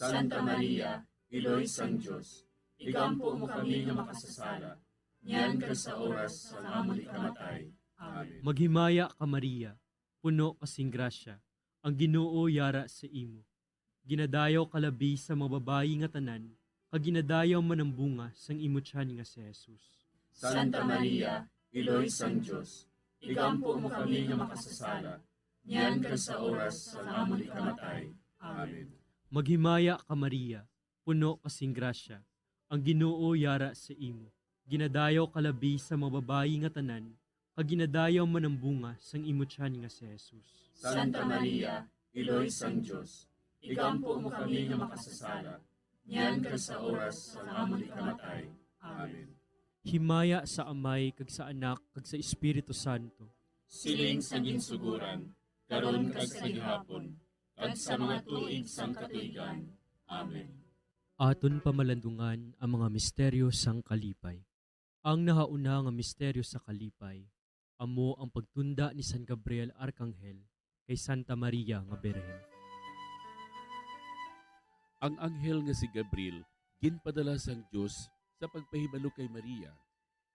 Santa Maria, Iloy sang Diyos, igampo mo kami nga makasasala, niyan ka sa oras sa amon ikamatay. Amen. Maghimaya ka Maria, puno kasing grasya, ang Ginoo yara sa imo. Ginadayaw kalabi sa mga babayi nga tanan, kag ginadayaw man ang bunga sang imo tiyan nga si Jesus. Santa Maria, Iloy sang Diyos, igampo mo kami nga makasasala, niyan ka sa oras sa amon ikamatay. Amen. Maghimaya ka Maria, puno kasing grasya, ang Ginoo yara sa imo. Ginadayaw kalabi sa mga babayi nga tanan, kag ginadayaw man ang bunga sang imo tiyan nga si Jesus. Santa Maria, Iloy sang Diyos, igampo mo kami nga makasasala, niyan ka sa oras sa amon ikamatay. Amen. Himaya sa Amay, kag sa Anak, kag sa Espiritu Santo. Siling sa ginsuguran, karon kag sa gihapon, kag sa mga tuig sang katuigan. Amen. Aton pamalandungan ang mga misteryo sang kalipay. Ang nahauna nga misteryo sa kalipay, amo ang pagtunda ni San Gabriel Arkanghel kay Santa Maria nga Birhen. Ang anghel nga si Gabriel ginpadala sang Dios sa pagpahibalo kay Maria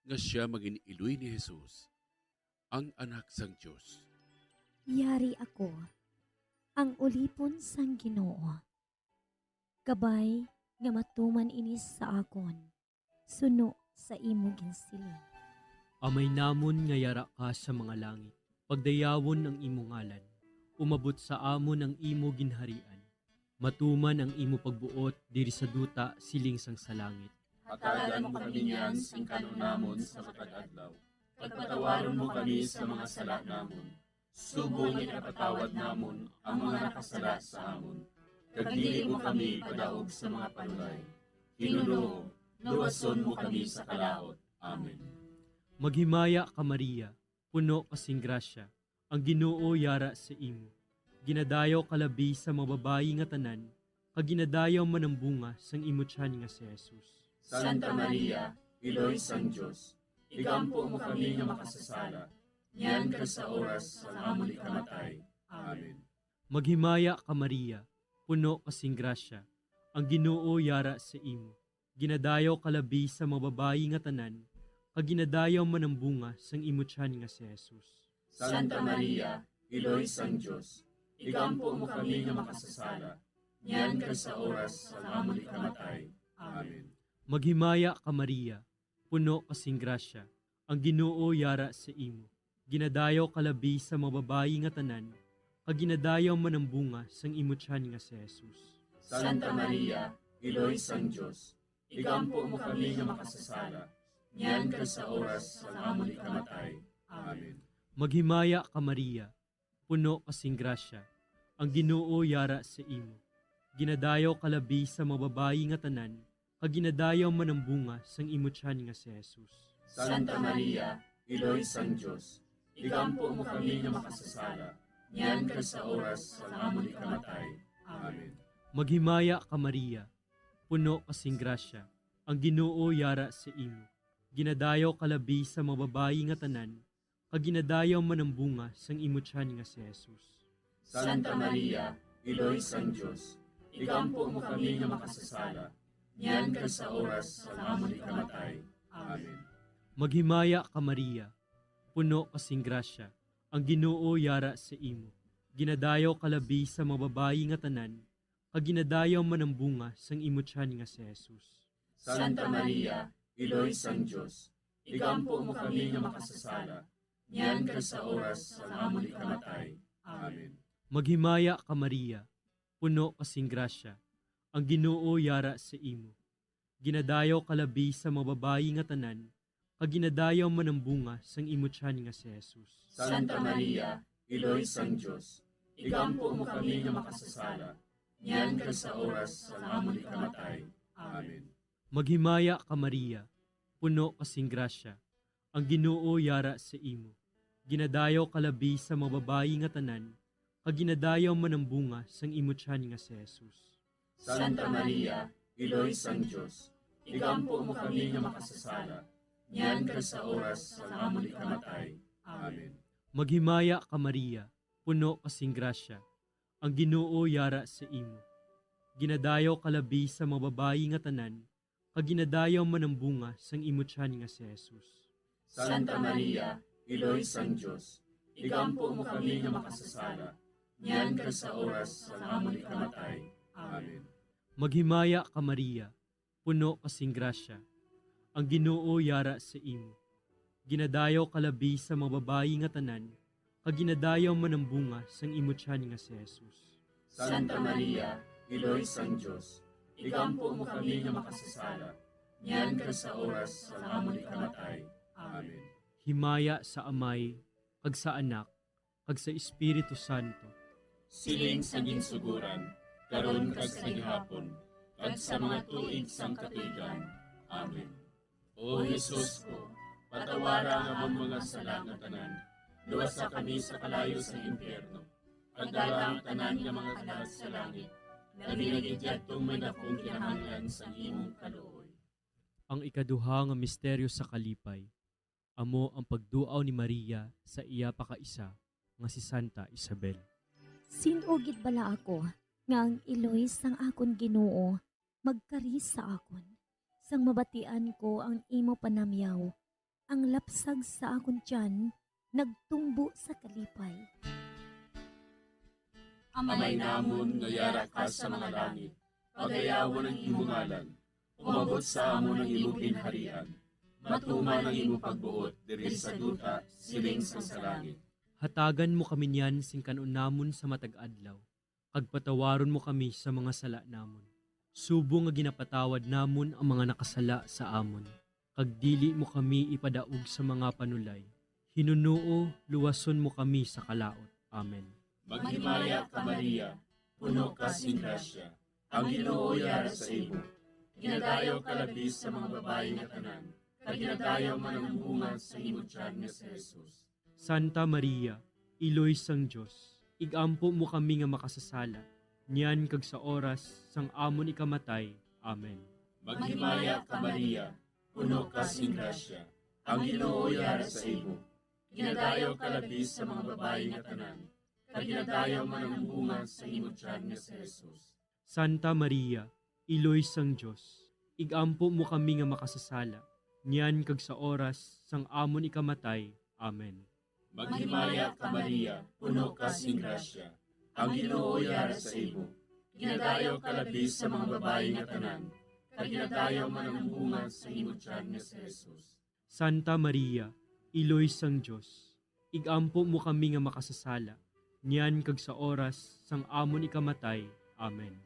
nga siya maging iloy ni Jesus, ang anak sang Dios. Yari ako, ang ulipon sang Ginoo. Gabay nga matuman inis sa akon, suno sa imo ginsiling. Amay namon nga yara ka sa mga langit, pagdayawon ang imo ngalan, umabot sa amon ang imo ginharian, matuman ang imo pagbuot diri sa duta siling sang sa langit. Hatagan mo kami niyan sing kanunamon sa matag-adlaw. Pagpatawaron mo kami sa mga sala namon. Subong ikapatawad namon ang mga nakasala sa amon. Kag dili mo kami padaog sa mga panulay. Hinunoo, luwason mo kami sa kalaot. Amen. Maghimaya ka Maria, puno kasing grasya, ang Ginoo yara sa imo. Ginadayaw kalabi sa mga babayi nga tanan, kag ginadayaw man ang bunga sang imo tiyan nga si Jesus. Santa Maria, Iloy sang Diyos, igampo mo kami nga makasasala, niyan ka sa oras sa amon ikamatay. Amen. Maghimaya ka Maria, puno kasing grasya, ang Ginoo yara sa imo. Ginadayaw kalabi sa mga babayi nga tanan, kag ginadayaw man ang bunga sang imo tiyan nga si Jesus. Santa Maria, Iloy sang Diyos, igampo mo kami nga makasasala, niyan ka sa oras sa amon ikamatay. Amen. Maghimaya ka Maria, puno kasing grasya, ang Ginoo yara sa imo. Ginadayaw kalabi sa mga babayi nga tanan, kag ginadayaw man ang bunga sang imo tiyan nga si Jesus. Santa Maria, Iloy sang Diyos, igampo mo kami nga makasasala, niyan ka sa oras sa amon ikamatay. Amen. Maghimaya ka Maria, puno kasing grasya, ang Ginoo yara sa imo. Ginadayaw kalabi sa mga babayi nga tanan, kag ginadayaw man ang bunga sang imo tiyan nga si Jesus. Santa Maria, Iloy sang Diyos, igampo mo kami nga makasasala, niyan ka sa oras sa amon ikamatay. Amen. Maghimaya ka Maria, puno kasing grasya, ang Ginoo yara sa imo. Ginadayaw kalabi sa mga babayi nga tanan, kag ginadayaw man ang bunga sang imo tiyan nga si Jesus. Santa Maria, Iloy sang Diyos, igampo mo kami nga makasasala, niyan ka sa oras sa amon ikamatay. Amen. Maghimaya ka Maria, puno kasing grasya, ang Ginoo yara sa imo. Ginadayaw kalabi sa mga babayi nga tanan, kag ginadayaw man ang bunga sang imo tiyan nga si Jesus. Santa Maria, Iloy sang Diyos, igampo mo kami nga makasasala, niyan ka sa oras sa amon ikamatay. Amen. Maghimaya ka Maria, puno kasing grasya, ang Ginoo yara sa imo. Ginadayaw kalabi sa mga babayi nga tanan, kag ginadayaw man ang bunga sang imo tiyan nga si Jesus. Santa Maria, Iloy sang Diyos, igampo mo kami nga makasasala, niyan ka sa oras sa amon ikamatay. Amen. Maghimaya ka Maria, puno kasing grasya, ang Ginoo yara sa imo. Ginadayaw kalabi sa mga babayi nga tanan, kag ginadayaw man ang bunga sang imo tiyan nga si Jesus. Santa Maria, Iloy sang Diyos, igampo mo kami nga makasasala, niyan ka sa oras sa amon ikamatay. Amen. Maghimaya ka Maria, puno kasing grasya, ang Ginoo yara sa imo. ginadayaw kalabi sa mga babayi nga tanan, kag ginadayaw manambunga sang imutyan nga si Jesus. Santa Maria, Iloy sang Diyos, igampo mo kami nga makasasala, niyan ka sa oras sa amon ikamatay. Amen. Maghimaya ka Maria, puno kasing grasya, ang Ginoo yara sa imo. Ginadayaw kalabi sa mga babayi nga tanan, kag ginadayaw manambunga sang imutyan nga si Jesus. Santa Maria, Iloy sang Diyos, igampo mo kami nga makasasala, niyan ka sa oras sa amon ikamatay. Amen. Himaya sa Amay, kag sa Anak, kag sa Espiritu Santo. Siling sa ginsuguran, karon kag sa gihapon, kag sa mga tuig sang katuigan. Amen. O Jesus ko, patawara nga among mga sala nga tanan, luwasa kami sa kalayo sa impyerno, pagdala ang tanan nga mga kalag sa langit, labi na gidyadtong may dakong kinahanglan sa imong kaluoy. Ang ikaduha nga misteryo sa kalipay, amo ang pagduaw ni Maria sa iya pakaisa nga si Santa Isabel. Sinugid bala ako, nga ang iloy sang akon Ginoo, magkari sa akon. Sang mabatian ko ang imo panamyaw, ang lapsag sa akon tiyan, nagtumbo sa kalipay. Amay namon nga yara ka sa mga langit, pagayawon ang imong ngalan, umabot sa amon ang imong ginharian, matuman ang imong pagbuot diri sa duta siling sa langit. Hatagan mo kami niyan sing kanon namon sa matag adlaw, kag patawaron mo kami sa mga sala namon. Subo nga ginapatawad namon ang mga nakasala sa amon, kag dili mo kami ipadaog sa mga panulay. Hinunuo, luwason mo kami sa kalaot. Amen. Maghimaya ka Maria, puno ka sing grasya, ang Ginoo yara sa imo. Ginadayaw ka labi sa mga babayi nga tanan, kag ginadayaw man ang bunga sa imong tiyan nga si Jesus. Santa Maria, Iloy sang Diyos, igampo mo kami nga makasasala, niyan kag sa oras sang amon ikamatay. Amen. Maghimaya ka Maria, puno ka sing grasya, ang Ginoo yara sa imo. Ginadayaw ka labi sa mga babayi nga tanan, kag ginadayaw man ang bunga sa imong tiyan nga si Jesus. Santa Maria, Iloy sang Diyos, igampo mo kami nga makasasala, niyan kag sa oras sang amon ikamatay. Amen. Maghimaya ka Maria, puno ka sing grasya, ang Ginoo yara sa imo. Ginadayaw ka labi sa mga babayi nga tanan, kag ginadayaw man ang bunga sa imong tiyan nga si Jesus. Santa Maria, Iloy sang Diyos, igampo mo kami nga makasasala, niyan kag sa oras sang amon ikamatay. Amen.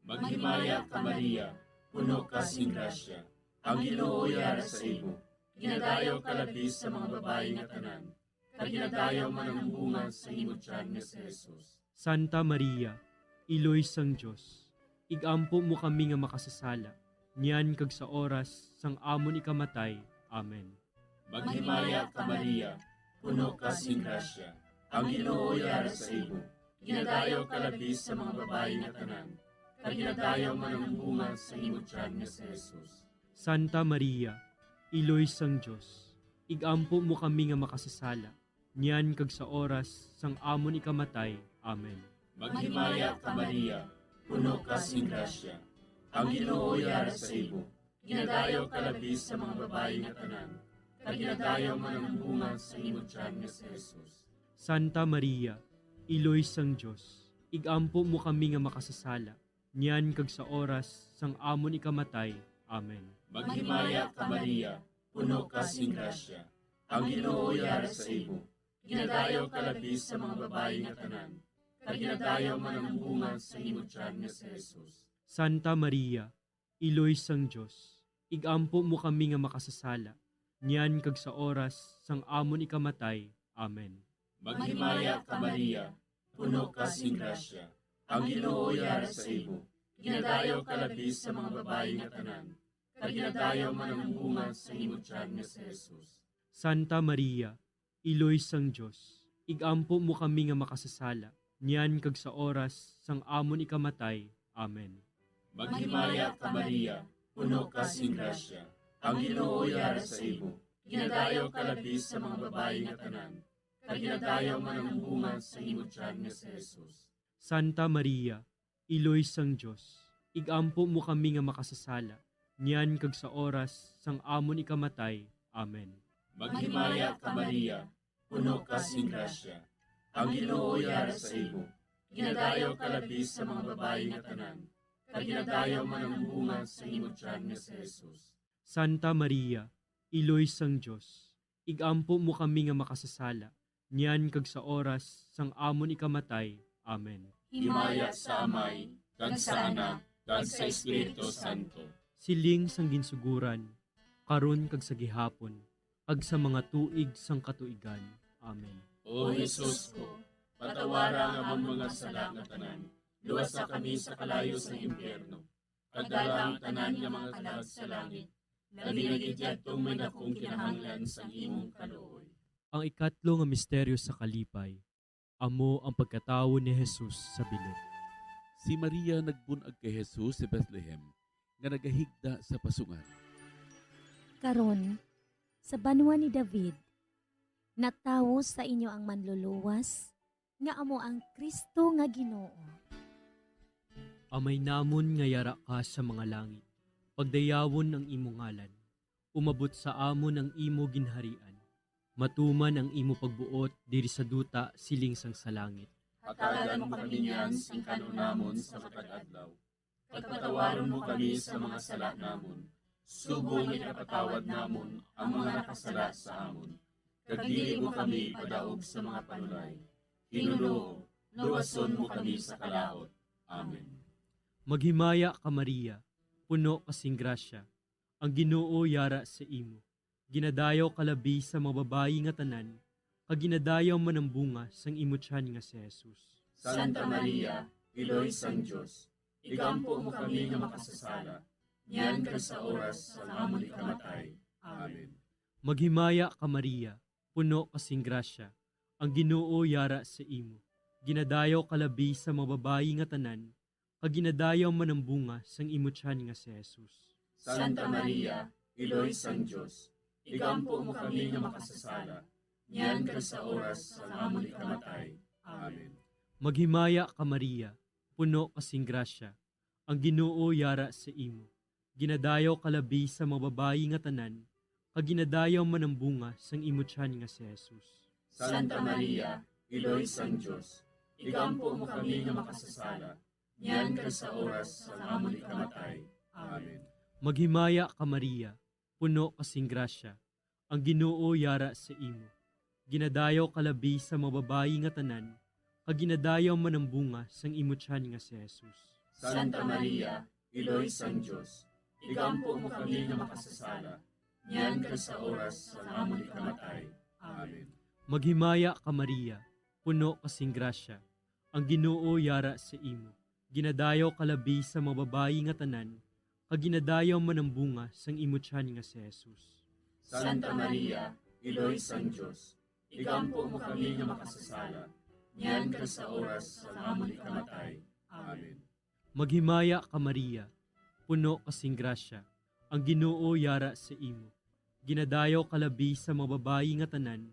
Maghimaya ka Maria, puno ka sing grasya, ang Ginoo yara sa imo. Ginadayaw ka labi sa mga babayi nga tanan, kag ginadayaw man ang bunga sa imong tiyan nga si Jesus. Santa Maria, Iloy sang Diyos, igampo mo kami nga makasasala, niyan kag sa oras sang amon ikamatay. Amen. Maghimaya ka Maria, puno ka sing grasya, ang Ginoo yara sa imo. Ginadayaw ka labi sa mga babayi nga tanan, kag ginadayaw man ang bunga sa imong tiyan nga si Jesus. Santa Maria, Iloy sang Diyos, igampo mo kami nga makasasala, niyan kag sa oras sang amon ikamatay. Amen. Maghimaya ka Maria, puno ka sing grasya, ang Ginoo yara sa imo. Ginadayaw ka labi sa mga babayi nga tanan, kag ginadayaw man ang bunga sa imong tiyan nga si Jesus. Santa Maria, Iloy sang Diyos, igampo mo kami nga makasasala, niyan kag sa oras sang amon ikamatay. Amen. Maghimaya ka Maria, puno ka sing grasya, ang Ginoo yara sa imo. Ginadayaw ka labi sa mga babayi nga tanan, kag ginadayaw man ang bunga sa imong tiyan nga si Jesus. Santa Maria, Iloy sang Diyos, igampo mo kami nga makasasala, niyan kag sa oras sang amon ikamatay. Amen. Maghimaya ka Maria, puno ka sing grasya, ang Ginoo yara sa imo. Ginadayaw ka labi sa mga babayi nga tanan, kag ginadayaw man ang bunga sa imong tiyan nga si Jesus. Santa Maria, Iloy sang Diyos, igampo mo kami nga makasasala, niyan kag sa oras sang amon ikamatay. Amen. Maghimaya ka Maria, puno ka sing grasya, ang Ginoo yara sa imo. Ginadayaw ka labi sa mga babayi nga tanan, kag ginadayaw man ang bunga sa imong tiyan nga si Jesus. Santa Maria, Iloy sang Diyos, igampo mo kami nga makasasala, niyan kag sa oras sang amon ikamatay. Amen. Maghimaya ka Maria, puno ka sing grasya. Ang Ginoo yara sa imo. Ginadayaw ka labi sa mga babae nga tanan. Kag ginadayaw man ang bunga sa imong tiyan nga si Jesus. Santa Maria, iloy sang Dios, igampo mo kami nga makasasala, niyan kag sa oras sang amon ikamatay. Amen. Himaya sa Amay, kag sa Anak, kag sa Espiritu Santo. Siling sang ginsuguran, karon kag sa gihapon, kag sa mga tuig sang katuigan. Amen. O Jesus ko, patawara ang among mga sala nga tanan. Luwasa kami sa kalayo sa impyerno. Pagdala ang tanan nga mga kalag sa langit. Labi na gidyadtong may dakong kinahanglan sa imong kaluoy. Ang ikatlo nga misteryo sa kalipay, amo ang pagkatawo ni Jesus sa bilog. Si Maria nagbunag kay Jesus sa Bethlehem nga nagahigda sa pasungan. Karon, sa banwa ni David, natawo sa inyo ang manluluwas, nga amo ang Kristo nga Ginoo. Amay namon nga yara ka sa mga langit, pagdayawon ang imo ngalan, umabot sa amon ang imo ginharian, matuman ang imo pagbuot diri sa duta siling sang sa langit. Hatagan mo kami niyan sing kanunamon sa matag adlaw. Pagpatawaron mo kami sa mga sala namon. Subong ikapatawad namon ang mga nakasala sa amon. Kag dili mo kami padaog sa mga panulay. Hinunoo, luwason mo kami sa kalaot. Amen. Maghimaya ka Maria, puno kasing grasya, ang Ginoo yara sa imo. Ginadayaw kalabi sa mga babayi nga tanan, kag ginadayaw man ang bunga sang imo tiyan nga si Jesus. Santa Maria, iloy sang Dios, igampo mo kami nga makasasala. Niyan ka sa oras sa amon ikamatay. Amen. Maghimaya ka Maria, puno kasing grasya, ang Ginoo yara sa imo. Ginadayaw kalabi sa mga babayi nga tanan, kag ginadayaw man ang bunga sang imo tiyan nga si Jesus. Santa Maria, iloy sang Dios, igampo mo kami nga makasasala. Niyan ka sa oras sa amon ikamatay. Amen. Maghimaya ka Maria, puno kasing grasya, ang Ginoo yara sa imo. Ginadayaw kalabi sa mga babayi nga tanan, kag ginadayaw man ang bunga sang imo tiyan nga si Jesus. Santa Maria, iloy sang Dios, igampo mo kami nga makasasala. Niyan ka sa oras sa amon ikamatay. Amen. Maghimaya ka Maria, puno kasing grasya, ang Ginoo yara sa imo. Ginadayaw kalabi sa mga babayi nga tanan, kag ginadayaw man ang bunga sang imo tiyan nga si Jesus. Santa Maria, iloy sang Dios, igampo mo kami nga makasasala. Niyan ka sa oras sa amon ikamatay. Amen. Maghimaya ka Maria, puno kasing grasya, ang Ginoo yara sa imo. Ginadayaw kalabi sa mga babayi nga tanan, kag ginadayaw man ang bunga sang imo tiyan nga si Jesus. Santa Maria, iloy sang Dios, igampo mo kami nga makasasala. Niyan ka sa oras sa amon ikamatay. Amen. Maghimaya ka Maria, puno kasing grasya, ang Ginoo yara sa imo. Ginadayaw kalabi sa mga babayi nga tanan,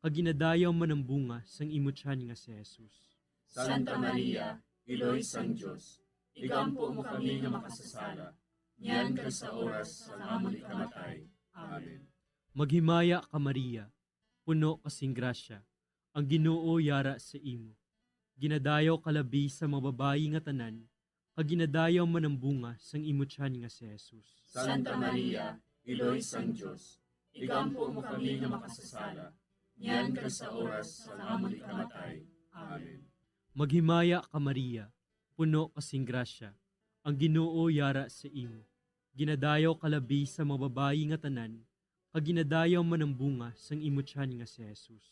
kag ginadayaw man ang bunga sang imo tiyan nga si Jesus. Santa Maria, iloy sang Dios, igampo mo kami nga makasasala. Niyan ka sa oras sa amon ikamatay. Amen. Maghimaya ka Maria, puno kasing grasya, ang Ginoo yara sa imo. Ginadayaw kalabi sa mga babayi nga tanan, kag ginadayaw man ang bunga sang imo tiyan nga si Jesus. Santa Maria, iloy sang Dios, igampo mo kami nga makasasala. Niyan ka sa oras sa amon ikamatay. Amen. Maghimaya ka Maria, puno kasing grasya, ang Ginoo yara sa imo. Ginadayaw kalabi sa mga babayi nga tanan, kag ginadayaw man ang bunga sang imo tiyan nga si Jesus.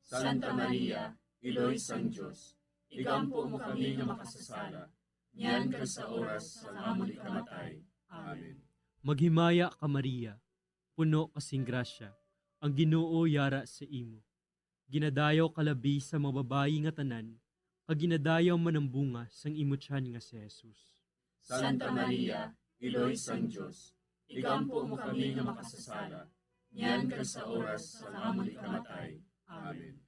Santa Maria, iloy sang Dios, igampo mo kami nga makasasala. Niyan ka sa oras sa amon ikamatay. Amen. Maghimaya ka Maria, puno kasing grasya, ang Ginoo yara sa imo. Ginadayaw kalabi sa mga babayi nga tanan, kag ginadayaw man ang bunga sang imo tiyan nga si Jesus. Santa Maria, iloy sang Dios, igampo mo kami nga makasasala. Niyan ka sa oras sa amon ikamatay. Amen.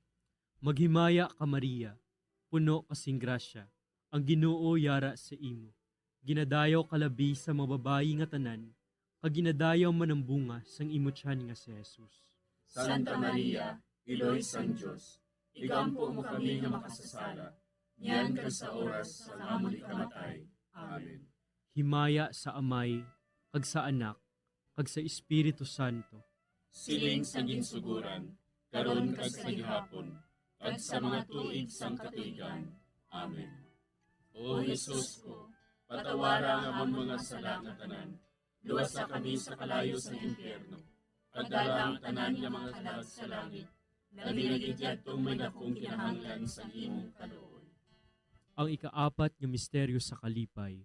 Maghimaya ka Maria, puno kasing grasya, ang Ginoo yara sa imo. Ginadayaw kalabi sa mga babayi nga tanan, kag ginadayaw manambunga sang imutyan nga si Jesus. Santa Maria, Iloy sang Diyos, igampo mo kami nga makasasala, niyan kag sa oras sa amon ikamatay. Amen. Himaya sa Amay, kag sa Anak, kag sa Espiritu Santo. Siling sa ginsuguran, karon kag sa gihapon, kag sa mga tuig sang katuigan. Amen. O Jesus ko, patawara nga amon mga sala nga tanan, luwasa kami sa kalayo sa impyerno, pagdala ang tanan nga mga kalag sa langit, labi na gidyadtong may dakong kinahanglan sa imong kaluoy. Ang ikaapat nga misteryo sa kalipay,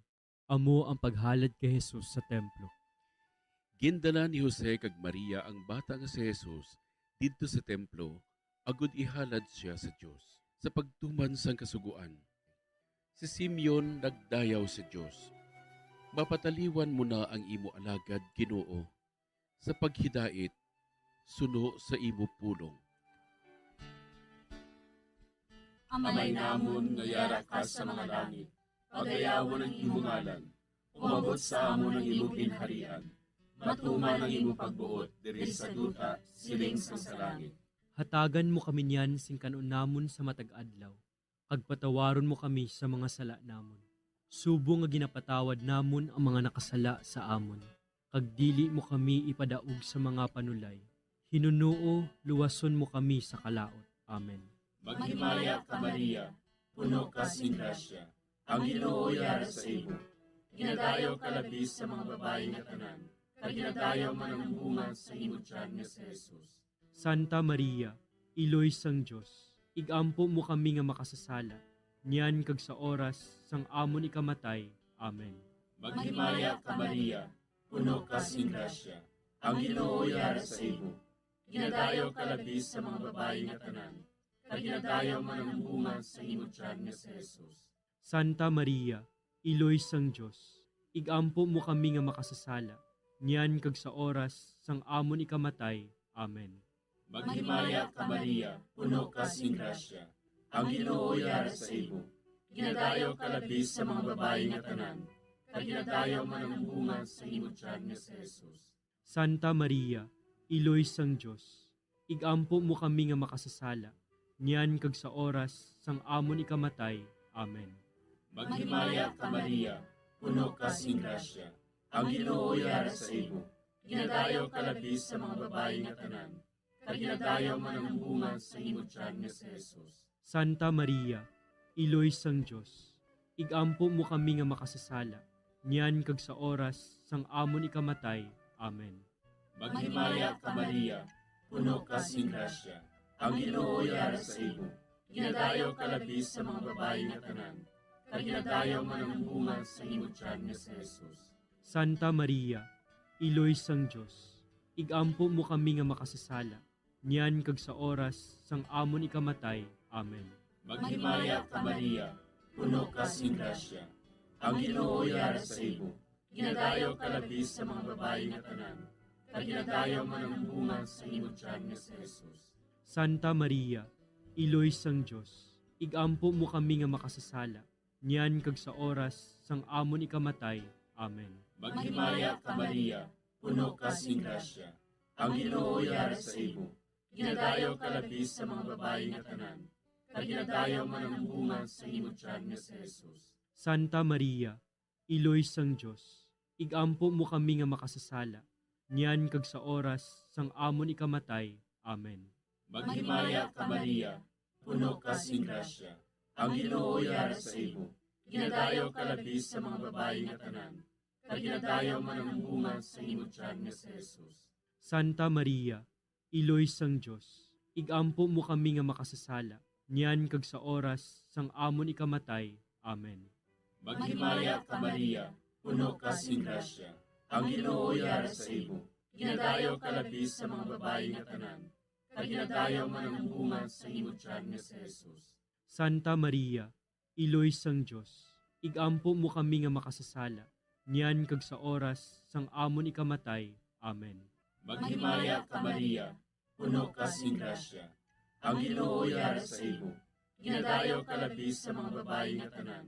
amo ang paghalad kay Jesus sa templo. Gindala ni Jose kag Maria ang bata nga si Jesus didto sa templo, agud ihalad siya sa Dios sa pagtuman sang kasuguan. Si Simeon nagdayaw sa Dios. Mapataliwan mo na ang imo alagad, Ginoo, sa paghidait, suno sa imo pulong. Amay namon nga yara ka sa mga langit, pagayawan ang imong ngalan, umabot sa amon ang imong ginharian, matuman ang imong pagbuot diri sa duta, siling sa langit. Hatagan mo kami niyan sing kanon namon sa matag adlaw, kag patawaron mo kami sa mga sala namon. Subo nga ginapatawad namon ang mga nakasala sa amon, kag dili mo kami ipadaog sa mga panulay. Hinunuo, luwason mo kami sa kalaot. Amen. Maghimaya ka Maria, puno ka sing grasya, ang Ginoo yara sa imo. Ginadayaw ka labis sa mga babae nga tanan, kag ginadayaw man ang bunga sa imong tiyan nga si Jesus. Santa Maria, Iloy sang Diyos, igampo mo kami nga makasasala, niyan kag sa oras sang amon ikamatay. Amen. Maghimaya ka Maria, puno ka sing grasya, ang Ginoo yara sa imo. Ginadayaw ka labis sa mga babae nga tanan, kag ginadayaw man ang bunga sa imong tiyan nga si Jesus. Santa Maria, Iloy sang Diyos, igampo mo kami nga makasasala, niyan kag sa oras sang amon ikamatay. Amen. Maghimaya ka Maria, puno ka sing grasya, ang Ginoo yara sa imo. Ginadayaw ka labis sa mga babae nga tanan, kag ginadayaw man ang bunga sa imong tiyan nga si Jesus. Santa Maria, Iloy sang Diyos, igampo mo kami nga makasasala, niyan kag sa oras sang amon ikamatay. Amen. Maghimaya ka Maria, puno ka sing grasya, ang Ginoo yara sa imo. Ginadayaw ka labis sa mga babae nga tanan, kag ginadayaw man ang bunga sa imong tiyan nga si Jesus. Santa Maria, Iloy sang Diyos, igampo mo kami nga makasasala, niyan kag sa oras sang amon ikamatay. Amen. Maghimaya ka Maria, puno ka sing grasya, ang Ginoo yara sa imo. Ginadayaw ka labis sa mga babae nga tanan, kag ginadayaw man ang bunga sa imong tiyan nga si Jesus. Santa Maria, Iloy sang Diyos, igampo mo kami nga makasasala, niyan kag sa oras sang amon ikamatay. Amen. Maghimaya ka Maria, puno ka sing grasya, ang Ginoo yara sa imo. Ginadayaw ka labis sa mga babae nga tanan, kag ginadayaw man ang bunga sa imong tiyan nga si Jesus. Santa Maria, Iloy sang Diyos, igampo mo kami nga makasasala, niyan kag sa oras sang amon ikamatay. Amen. Maghimaya ka Maria, puno ka sing grasya, ang Ginoo yara sa imo. Ginadayaw ka labis sa mga babae nga tanan, kag ginadayaw man ang bunga sa imong tiyan nga si Jesus. Santa Maria, Iloy sang Diyos, igampo mo kami nga makasasala, niyan kag sa oras sang amon ikamatay. Amen. Maghimaya ka Maria, puno ka sing grasya, ang Ginoo yara sa imo. Ginadayaw ka labis sa mga babae nga tanan, kag ginadayaw man ang bunga sa imong tiyan nga si Jesus. Santa Maria, Iloy sang Diyos, igampo mo kami nga makasasala, niyan kag sa oras sang amon ikamatay. Amen. Maghimaya ka Maria, puno ka sing grasya, ang Ginoo yara sa imo. Ginadayaw ka labis sa mga babae nga tanan, kag ginadayaw man ang bunga sa imong tiyan nga si Jesus. Santa Maria, Iloy sang Diyos, igampo mo kami nga makasasala, niyan kag sa oras sang amon ikamatay. Amen. Maghimaya ka Maria, puno ka sing grasya, ang Ginoo yara sa imo. Ginadayaw ka labis sa mga babae nga tanan,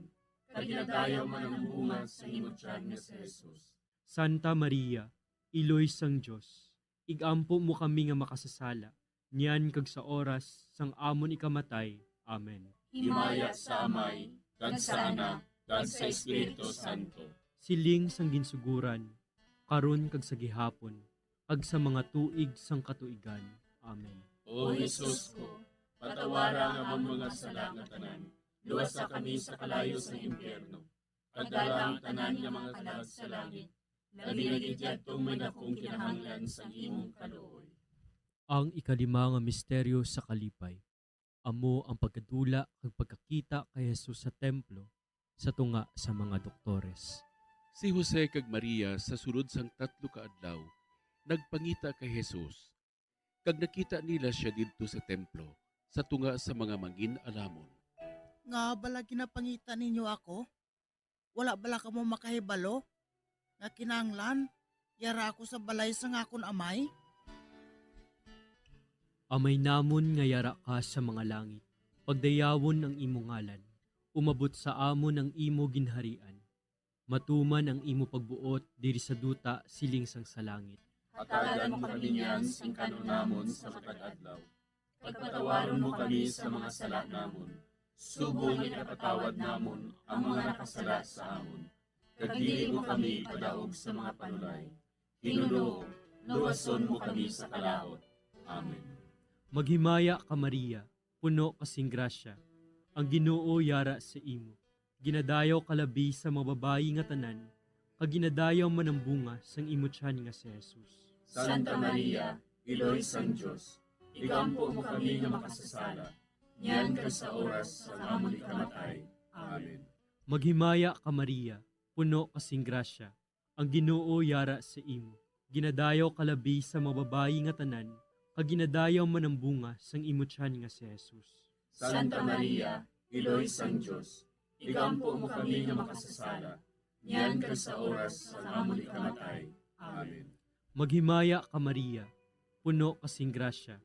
kag ginadayaw man ang bunga sa imong tiyan nga si Jesus. Santa Maria, iloy sang Dios, igampo mo kami nga makasasala, niyan kag sa oras sang amon ikamatay. Amen. Himaya sa Amay, kag sa Anak, kag sa Espiritu Santo. Siling sang ginsuguran, karon kag sa gihapon, kag sa mga tuig sang katuigan. Amen. O Jesus ko, patawara ang among mga sala nga tanan, luwasa kami sa kalayo sa impyerno, pagdala ang tanan nga mga kalag sa langit, labi na gidyadtong may dakong kinahanglan sa imong kaluoy. Ang ikalima nga misteryo sa kalipay. Amo ang pagkadula kag pagkakita kay Jesus sa templo sa tunga sa mga doktores. Si Jose kag Maria sa sulod sang 3 ka adlaw nagpangita kay Jesus. Kag nakita nila siya didto sa templo sa tunga sa mga mangin-alamon. Nga bala ginapangita ninyo ako? Wala bala ka mo makahibalo? Nga kinanglan, yara ako sa balay sa ngakon amay? Amay namon nga yara ka sa mga langit, pagdayawon ang imo ngalan, umabot sa amon ang imo ginharian. Matuman ang imo pagbuot diri sa duta siling sang sa langit. Hatagan mo kami niyan sing kanunamon sa matag adlaw. Pagpatawaron mo kami sa mga sala namon. Subong ipatawad namon ang mga nakasala sa amon. Kag dili mo kami padaog sa mga panulay. Hinunoo, luwason mo kami sa kalahot. Amen. Maghimaya ka Maria, puno kasing grasya. Ang Ginoo yara sa imo. Ginadayaw kalabi sa mga babayi nga tanan, kag ginadayaw man ang bunga sang imo tiyan nga si Jesus. Santa Maria, iloy sang Dios, igampo mo kami nga makasasala, niyan kag sa oras sa amon ikamatay. Amen. Maghimaya ka Maria, puno kasing grasya. Ang Ginoo yara sa imo. Ginadayaw kalabi sa mga babayi nga tanan, kag ginadayaw man ang bunga sang imo tiyan nga si Jesus. Santa Maria, iloy sang Dios, igampo mo kami nga makasasala, niyan kag sa oras sa amon ikamatay. Amen. Maghimaya ka Maria, puno kasing grasya.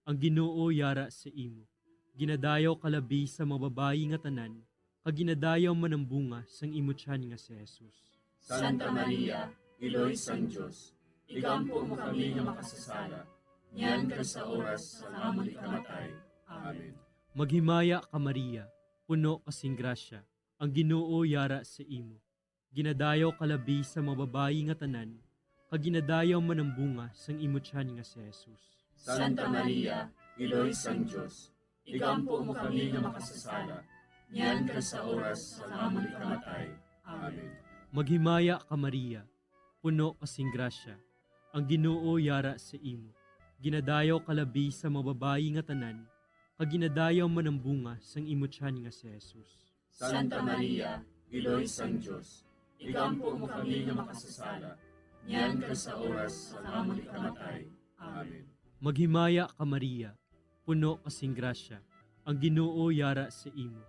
Ang Ginoo yara sa imo. Ginadayaw kalabi sa mga babayi nga tanan, kag ginadayaw man ang bunga sang imo tiyan nga si Jesus. Santa Maria, iloy sang Dios, igampo mo kami nga makasasala, niyan kag sa oras sa amon ikamatay. Amen. Maghimaya ka Maria, puno kasing grasya. Ang Ginoo yara sa imo. Ginadayaw kalabi sa mga babayi nga tanan, kag ginadayaw man ang bunga sang imo tiyan nga si Jesus. Santa Maria, iloy sang Dios, igampo mo kami nga makasasala, niyan kag sa oras sa amon ikamatay. Amen. Maghimaya ka Maria, puno kasing grasya. Ang Ginoo yara sa imo. Ginadayaw kalabi sa mga babayi nga tanan, kag ginadayaw man ang bunga sang imo tiyan nga si Jesus. Santa Maria, iloy sang Dios, igampo mo kami nga makasasala, niyan kag sa oras sa amon ikamatay. Amen. Maghimaya ka Maria, puno kasing grasya. Ang Ginoo yara sa imo.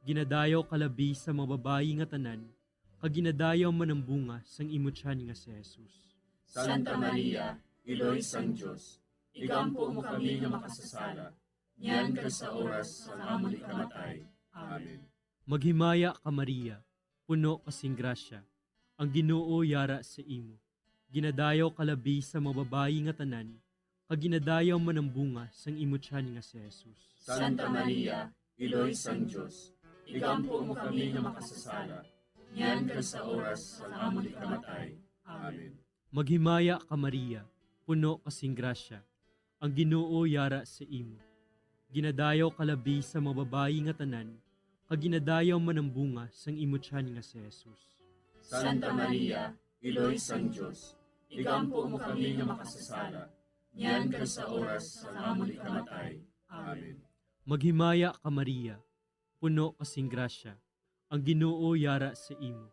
Ginadayaw kalabi sa mga babayi nga tanan, kag ginadayaw man ang bunga sang imo tiyan nga si Jesus. Santa Maria, iloy sang Dios, igampo mo kami nga makasasala, niyan kag sa oras sa amon ikamatay. Amen. Maghimaya ka Maria, puno kasing grasya. Ang Ginoo yara sa imo. Ginadayaw kalabi sa mga babayi nga tanan, kag ginadayaw man ang bunga sang imo tiyan nga si Jesus. Santa Maria, iloy sang Dios, igampo mo kami nga makasasala, niyan kag sa oras sa amon ikamatay. Amen. Maghimaya ka Maria, puno kasing grasya. Ang Ginoo yara sa imo. Ginadayaw kalabi sa mga babayi nga tanan, kag ginadayaw man ang bunga sang imo tiyan nga si Jesus. Santa Maria, iloy sang Dios, igampo mo kami nga makasasala, niyan kag sa oras sa amon ikamatay. Amen. Maghimaya ka Maria, puno kasing grasya. Ang Ginoo yara sa imo.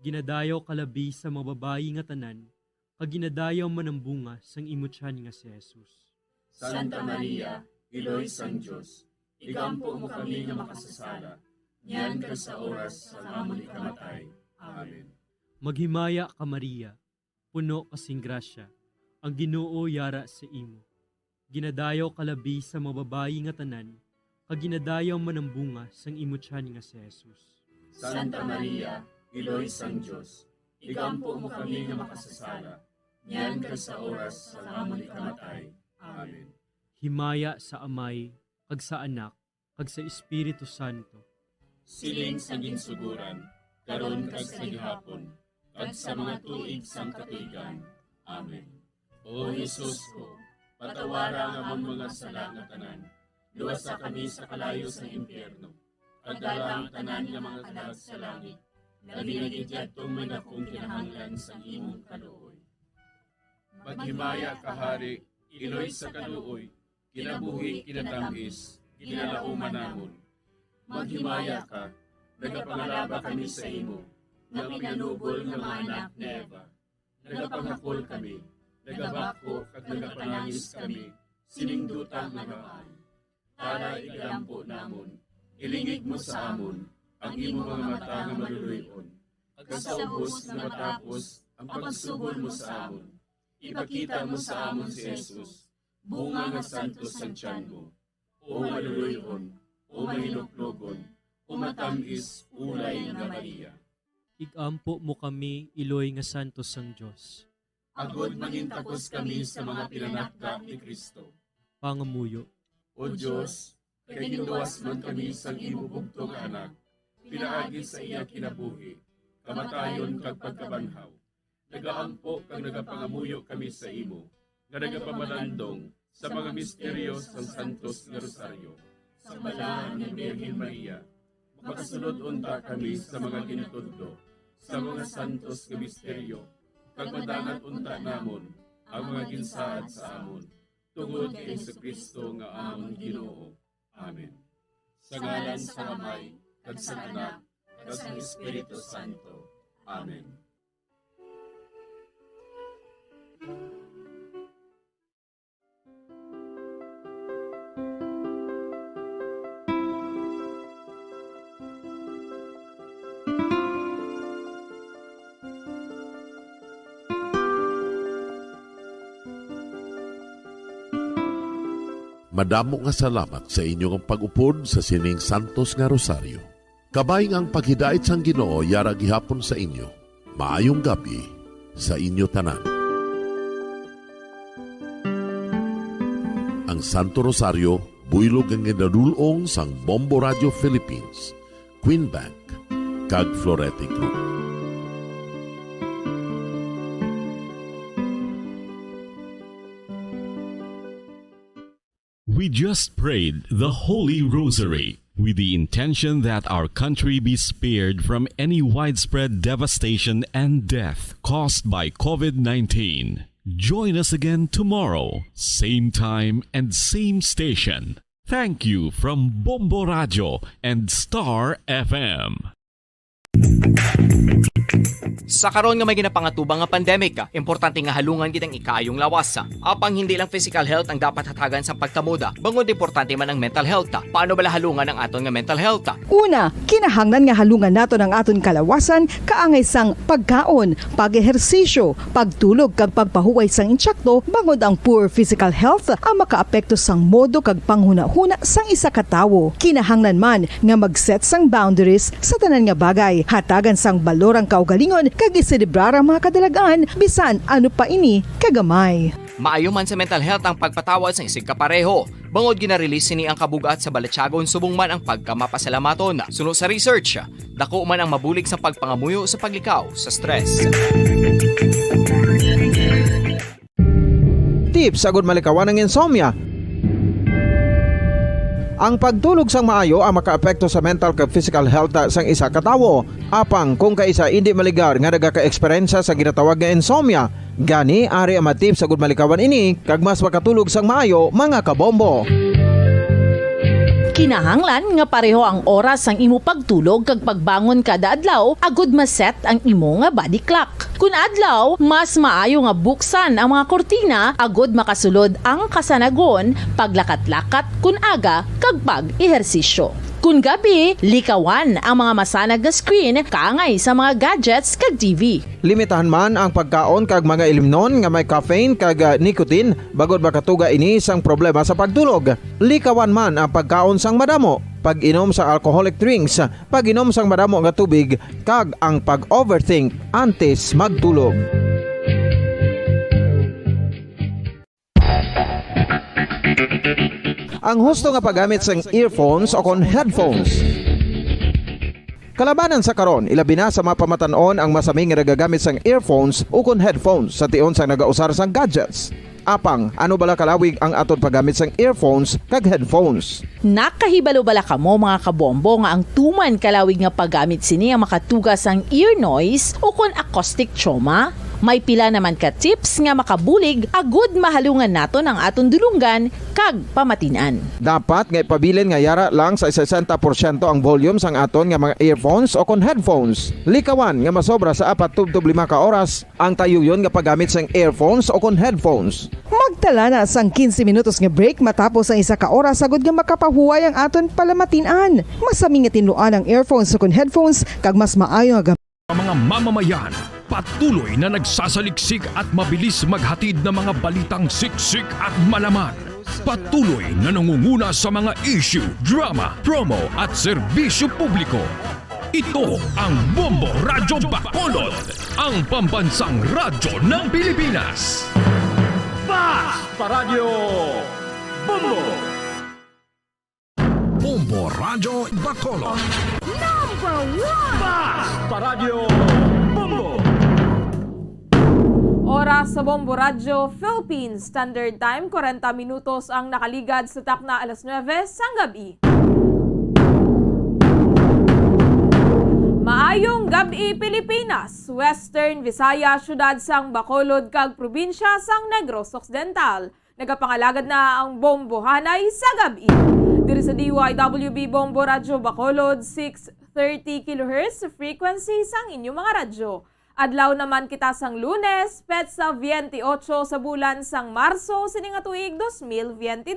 Ginadayaw kalabi sa mga babayi nga tanan, kag ginadayaw man ang bunga sang imo tiyan nga si Jesus. Santa Maria, iloy sang Dios, igampo mo kami nga makasasala, niyan kag sa oras sa amon ikamatay. Amen. Maghimaya ka Maria, puno kasing grasya. Ang Ginoo yara sa imo. Ginadayaw kalabi sa mga babayi nga tanan, kag ginadayaw man ang bunga sang imo tiyan nga si Jesus. Santa Maria, Iloy sang Diyos, igampo mo kami nga makasasala, niyan ka sa oras sa amon ikamatay. Amen. Himaya sa Amay, kag sa Anak, kag sa Espiritu Santo. Siling sa ginsuguran, karon kag sa gihapon, kag sa mga tuig sang katuigan. Amen. O Jesus ko, patawara nga among mga sala nga tanan, luwasa kami sa kalayo sa impyerno, kag dala ang tanan nga mga kalag sa langit, labi na gidyadtong may dakong kinahanglan sa imong kaluoy. Maghimaya ka, Hari, Iloy sa kaluoy, kinabuhi, kinatamis, kinalauman namon. Maghimaya ka, nagapangalaba kami sa imo, nga pinanugol nga mga anak ni Eva. Nagapanghakol kami, nagabako kag nagapanangis kami, siningdutang nagaan. Para igampo namon, ilingig mo sa amon, ang imo mga mata nga maluluyon. Kag sa ubos nga matapos, ang pagsugod mo sa amon. Ipakita mo sa amon si Jesus, bunga nga santos sa tiyan mo. O maluluyon, o mahiloklogon, o matamis, ulay nga Maria. Igampo mo kami, Iloy nga Santos sang Diyos. Agod mangintakos kami sa mga pinanakda ni Kristo. Pangamuyo, O Diyos, kay ginuwas man kami sang imo bugtong anak, pinaagi sa iya kinabuhi, kamatayon kag pagkabanhaw. Nagaampo kag nagapangamuyo kami sa imo, nga nagapamalandong sa mga misteryo sang Santos nga Rosaryo. Sa balahan ni Birhen Maria, makasunod unta kami sa mga ginitudlo, sa mga santos nga misteryo, kag madangat unta namon ang mga ginsaad sa amon, tungod kay Jesucristo nga amon Ginoo. Amen. Sa ngalan sa Amay, kag sa Anak, kag sa Espiritu Santo. Amen. Madamo nga salamat sa inyong pag-upod sa sining Santos nga Rosaryo. Kabay nga ang paghidait sang Ginoo yara gihapon sa inyo. Maayong gabi sa inyo tanan. Ang Santo Rosario buylog ang ginadulong sang Bombo Radio Philippines, Queen Bank, kag Florete Group. We just prayed the Holy Rosary with the intention that our country be spared from any widespread devastation and death caused by COVID-19. Join us again tomorrow, same time and same station. Thank you from Bombo Radio and Star FM. Sa karon nga may ginapangatubang nga pandemic, importante nga halungan gitang ikaayong lawas. Apang hindi lang physical health ang dapat hatagan sa pagtamuda, bangod importante man ang mental health. Paano bala halungan ang aton nga mental health? Una, kinahanglan nga halungan nato ang aton kalawasan kaangay sang pagkaon, pag-ehersisyo, pagtulog kag pagpahuway sang insyakto, bangod ang poor physical health ang makaapekto sang modo kag panghuna-huna sang isa ka tawo. Kinahanglan man nga mag-set sang boundaries sa tanan nga bagay, hatagan sang balorang kaugalingon kag iselebrar ang mga kadalagaan bisan ano pa ini kagamay. Maayo man sa mental health ang pagpatawad sa isig kapareho. Bangod ginarelease ni ang kabugat sa Balatyagon subong man ang pagkamapasalamaton. Sunod sa research, dako man ang mabulig sa pagpangamuyo sa paglikaw sa stress. Tips sagud malikawan ng insomnia. Ang pagtulog sang maayo ang makaapekto sa mental kag physical health sang isa ka tawo. Apang kung kaisa hindi maligar nga nagaka-eksperyensya sa ginatawag nga insomnia, gani ari ang matip sagud malikawan ini kag mas makatulog sang maayo mga kabombo. Kinahanglan nga pareho ang oras ang imo pagtulog kag pagbangon kada adlaw agud maset ang imo nga body clock. Kun adlaw, mas maayo nga buksan ang mga kortina agud makasulod ang kasanagon, paglakat-lakat kun aga kag pag-ehersisyo. Kun gabi, likawan ang mga masanag nga screen kaangay sa mga gadgets kag TV. Limitahan man ang pagkaon kag mga ilimnon nga may caffeine kag nicotine bagod makatuga ini sang problema sa pagtulog. Likawan man ang pagkaon sang madamo, pag-inom sa alcoholic drinks, pag-inom sang madamo nga tubig kag ang pag-overthink antes magtulog. Ang husto nga paggamit sang earphones o kon headphones. Kalabanan sa karon, ilabi na sa mga pamatanon ang masami nga nagagamit sang earphones o kon headphones sa tion sang nagausar sang gadgets. Apang, ano bala kalawig ang aton paggamit sang earphones kag headphones? Nakahibalo bala kamo mga kabombo nga ang tuman kalawig nga paggamit sini ang makatugas ang ear noise o kon acoustic trauma? May pila naman ka tips nga makabulig agud mahalungan naton ang aton dulunggan kag pamatinan. Dapat nga ipabilin nga yara lang sa 60% ang volume sang aton nga mga earphones o kon headphones. Likawan nga masobra sa 4 to 5 ka oras ang tayuyon nga paggamit sang earphones o kon headphones. Magtala na sang 15 minutos nga break matapos ang 1 ka oras agud nga makapahuway ang aton palamatinan. Masami nga tinluan ang earphones o kon headphones kag mas maayo nga mga mamamayan, patuloy na nagsasaliksik at mabilis maghatid ng mga balitang siksik at malaman. Patuloy na nangunguna sa mga issue, drama, promo at serbisyo publiko. Ito ang Bombo Radyo Bacolod, ang pambansang radyo ng Pilipinas. Basta Radio Bombo! Bombo Radyo Bacolod. Basta Radio Bombo! Oras sa Bombo Radyo Philippines Standard Time, 40 minutos ang nakaligad sa takna alas 9 sang gabi. Maayong gabi Pilipinas, Western Visaya, syudad sang Bacolod kag probinsya sang Negros Occidental. Nagapangalagad na ang Bombo Hanay sa gabi. Diri sa DYWB Bombo Radyo Bacolod, 630 kHz frequency sang inyong mga radyo. Adlaw naman kita sang Lunes, petsa 28 sa bulan sang Marso, sininga tuig 2022.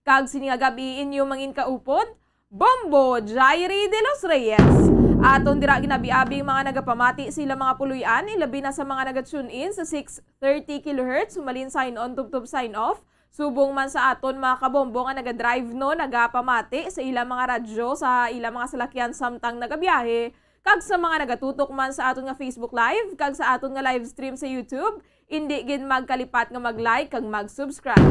Kag sininga gabi inyo mangin kaupod, Bombo Jairi de los Reyes. Aton dira ginabi-abi mga nagapamati sila mga puluyan, ilabi na sa mga naga-tune in sa 630 kHz, sumalin sign on tub sign off. Subong man sa aton mga kabombo nga naga-drive no, nagapamati sa ilang mga radyo, sa ilang mga salakyan samtang nagabiyahe. Kag sa mga nagatutok man sa aton nga Facebook Live, kag sa aton nga live stream sa YouTube, hindi gid magkalipat nga mag-like kag mag-subscribe.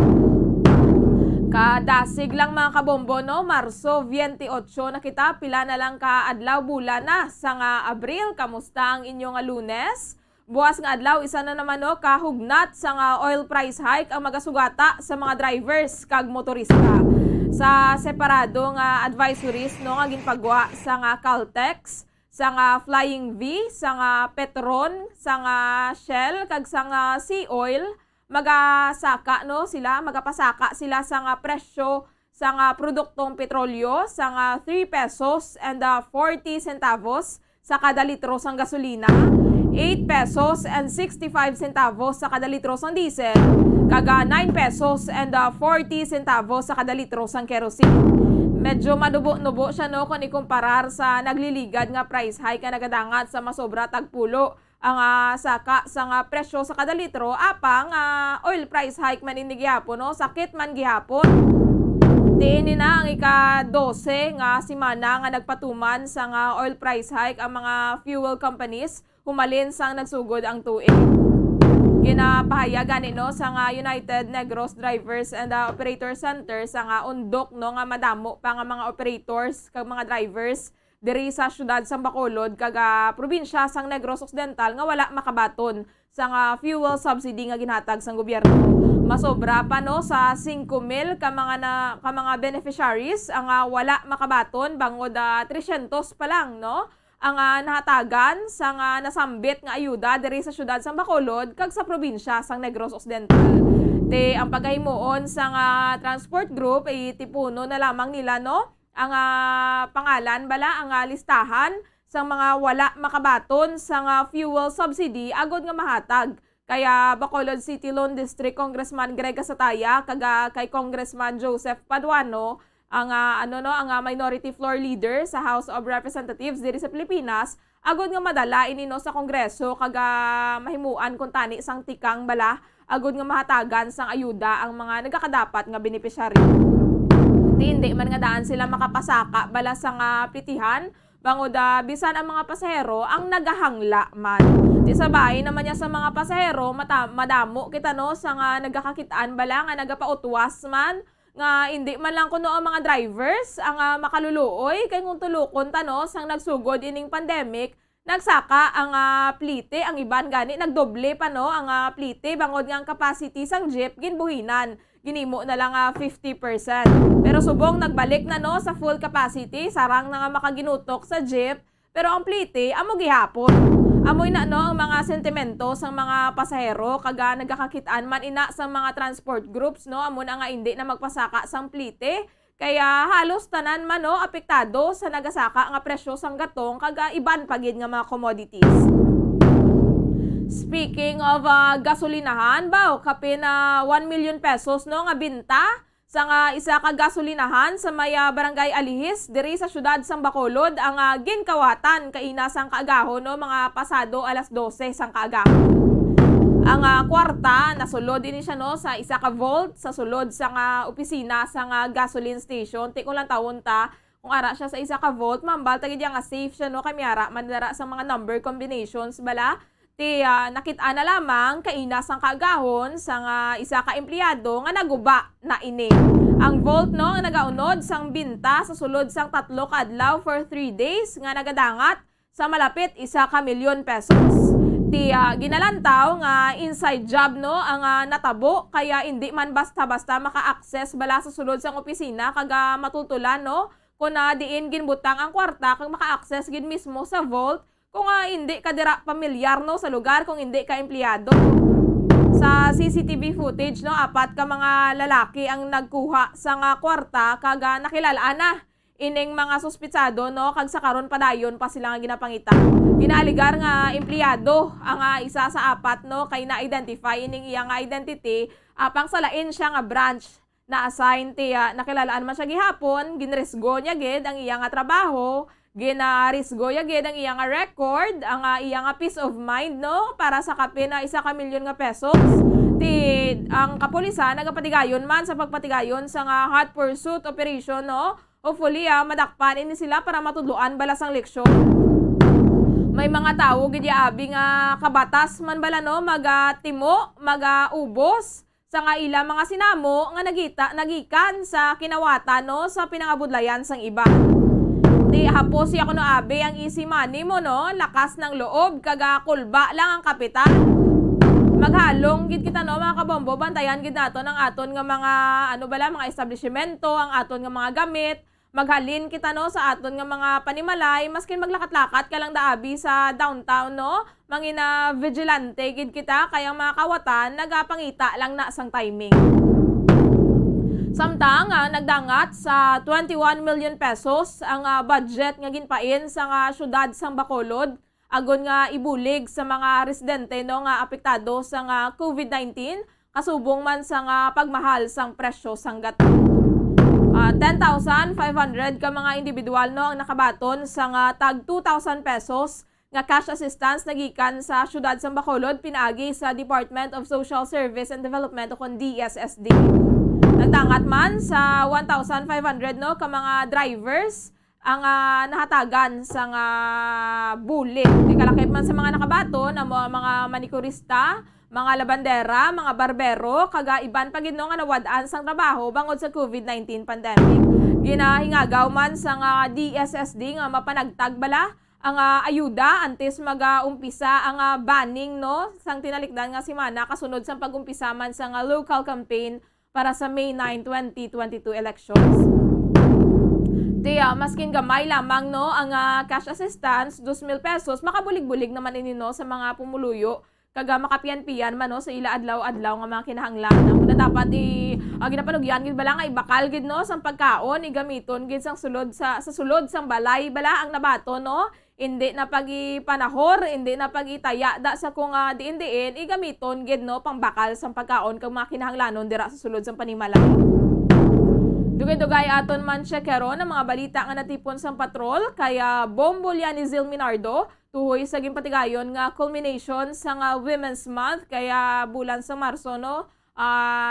Kadasig lang mga kabombo no, Marso 28 na kita, pila na lang ka adlaw bulan na sa nga Abril. Kamusta ang inyong Lunes? Buwas nga adlaw, isa na naman no, kahugnat sa nga oil price hike ang magasugata sa mga drivers kag motorista. Sa separado nga advisories no, nga ginpagwa sa nga Caltex, sa nga Flying V, sa nga Petron, sa nga Shell, kag sa nga Sea Oil, magapasaka sila sa nga presyo sa nga produktong petrolyo sa nga 3 pesos and 40 centavos sa kada litro sang gasolina, 8 pesos and 65 centavos sa kada litro sang diesel, kaga 9 pesos and 40 centavos sa kada litro sang kerosene. Medyo madubo-nubo siya no kung ikumparar sa nagliligad nga price hike nga nagadangat sa masobra tagpulo ang saka sa nga presyo sa kada litro, apang oil price hike man ini gihapon no, sakit man gihapon. Diin na ang ika-12 nga simana nga nagpatuman sa nga oil price hike ang mga fuel companies humalin sang nagsugod ang tuig. Ginapahayag gani no sa nga United Negros Drivers and Operator Center sa nga undok no nga madamo pa nga mga operators kag mga drivers diri sa syudad sang Bacolod kag probinsya sang Negros Occidental nga wala makabaton sa nga fuel subsidy nga ginhatag sang gobyerno. Masobra pa no sa 5,000 ka mga beneficiaries ang wala makabaton bangod 300 pa lang no ang nahatagan sa nasambit nga ayuda diri sa syudad sang Bacolod kag sa probinsya sang Negros Occidental. Te ang paghimuon sa transport group ay tipuno na lamang nila no ang pangalan bala ang listahan sa mga wala makabaton sa fuel subsidy agod nga mahatag. Kaya Bacolod City Lone District Congressman Greg Casataya kag kay Congressman Joseph Paduano ang minority floor leader sa House of Representatives diri sa Pilipinas agud nga madala ini no sa Kongreso kaga mahimuan kun tani sang tikang bala agud nga mahatagan sang ayuda ang mga nagakadapat nga benepisyaryo. Hindi man nga daan sila makapasaka bala sang plitihan bangod bisan ang mga pasahero ang nagahangla man. Di sabay naman niya sa mga pasahero madamo kita no sa nga nagakakitaan bala nga nagapautwas man nga hindi man lang kuno ang mga drivers ang makaluluoy kay kung tulukon tano sang nagsugod ining pandemic nagsaka ang plite ang iban gani nagdoble pa no ang plite bangod nga ang capacity sang jeep ginbuhinan ginimo na lang 50%. Pero subong nagbalik na no sa full capacity sarang na nga makaginutok sa jeep pero ang plite amo gihapon. Amoy na no ang mga sentimento sa mga pasahero kaga nagakakitaan man ina sa mga transport groups no amo na nga hindi na magpasaka sang plite kaya halos tanan man no apektado sa nagasaka nga presyo sang gatong kaga iban pagid nga mga commodities. Speaking of gasolinahan baw kapin 1 million pesos no nga binta sa nga isa ka gasolinahan sa may barangay Alihis diri sa syudad sang Bacolod ang ginkawatan kaina sang kaagahon no mga pasado alas 12 sang kaagahon. Ang kwarta nasulod din siya no sa isa ka vault sa sulod sang opisina sang gasoline station. Ti ko lang tawon ta kung ara siya sa isa ka vault mambal tagid nga safe siya no kay miara mandara sa mga number combinations bala. Ti nakita na lamang kainas ang kaagahon sa isa ka empleyado nga naguba na ini. Ang vault no nga nagaunod sang binta sa sulod sang 3 ka adlaw for 3 days nga nagadangat sa malapit 1 ka milyon pesos. Ti ginalantaw nga inside job no ang natabo kaya hindi man basta-basta maka-access bala sa sulod sang opisina kaga matultulan no kun diin ginbutang ang kwarta kag maka-access gid mismo sa vault kung hindi ka dira pamilyar no sa lugar kung hindi ka empleyado. Sa CCTV footage no 4 ka mga lalaki ang nagkuha sa kwarta kaga nakilalaan na ining mga suspitsado no kag sa karon padayon pa sila nga ginapangita. Ginaaligar nga empleyado ang isa sa 4 no kay na-identify ining iyang identity apang salain siya nga branch na assign ti nakilalaan man siya gihapon ginresgo niya gid ang iyang trabaho. Ginarisgo yagid ang iyang record, ang iyang peace of mind no para sa kapin na 1 ka milyon nga pesos. Ang kapulisan nagapatigayon man sa pagpatigayon sa hot pursuit operation no. Hopefully madakpan ini sila para matudloan bala sang leksyon. May mga tawo gid abi nga kabatas man bala no magatimo, magaubos sa nga ila mga sinamo nga nagikan sa kinawatan no sa pinangabudlayan sang iba. Di hapos siya kuno abe ang easy money mo no, lakas ng loob kaga kulba lang ang kapital. Maghalong gid kita no mga kabombo, bantayan gid nato ng aton nga mga mga establishmento, ang aton nga mga gamit. Maghalin kita no sa aton nga mga panimalay maskin maglakat-lakat ka lang daabi sa downtown no. Mangina vigilante gid kita kaya mga kawatan nagapangita lang na sang timing. Samtang nagdangat sa 21 million pesos ang budget nga ginpain sa syudad sang Bacolod agon nga ibulig sa mga residente no nga apektado sa COVID-19 kasubong man sa pagmahal sang presyo sang gato. 10,500 ka mga individual no ang nakabaton sa tag 2,000 pesos nga cash assistance nagikan sa syudad sang Bacolod pinaagi sa Department of Social Service and Development o kon DSSD. Nagdangat man sa 1,500 no ka mga drivers ang nahatagan sa bulig. Ikalakip man sa mga nakabaton ang mga manikurista, mga labandera, mga barbero, kaga iban pagid no nga nawadaan sang trabaho bangod sa COVID-19 pandemic. Ginahingagaw man sa DSSD nga mapanagtag bala ang ayuda antes mag-umpisa ang banning no sang tinalikdan nga semana kasunod sa pag-umpisa man sa local campaign para sa May 9, 2022 elections. Maskin gamay lamang no ang cash assistance 2,000 pesos makabulig-bulig naman ini no sa mga pumuluyo kaga makapian-pian man no sa ila adlaw-adlaw nga mga kinahanglan. Ang dapat ginapanugyan gid bala nga ibakal gid no sang pagkaon igamiton gid sang sulod sa sulod sang balay bala ang nabato no. Hindi na pagipanahor, hindi na pagitaya da sa kung diin-diin igamiton gid no pangbakal sang pagkaon kag mga kinahanglanon dira sa sulod sang panimalay. Dugay-dugay aton man siya karon ang mga balita nga natipon sa patrol kaya Bombolya ni Zil Minardo tuhoy sa gimpatigayon nga culmination sa nga Women's Month kaya bulan sa Marso no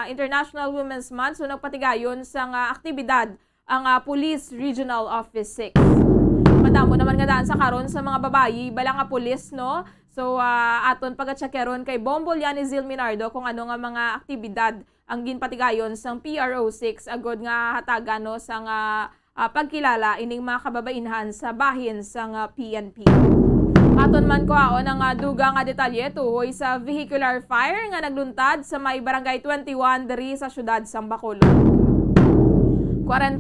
International Women's Month so nagpatigayon sa nga aktibidad ang Police Regional Office 6. Madamo naman nga daan sa karon sa mga babayi bala nga pulis no. So aton pagatsakeron kay Bombolya ni Zil Minardo kung ano nga mga aktibidad ang ginpatigayon sang PRO6 agod nga hatagan no sang pagkilala ining mga kababainhan sa bahin sang PNP. Aton man ko aon ang duga nga detalye tuhoy sa vehicular fire nga nagluntad sa may barangay 21 diri sa syudad sang Bacolod. 49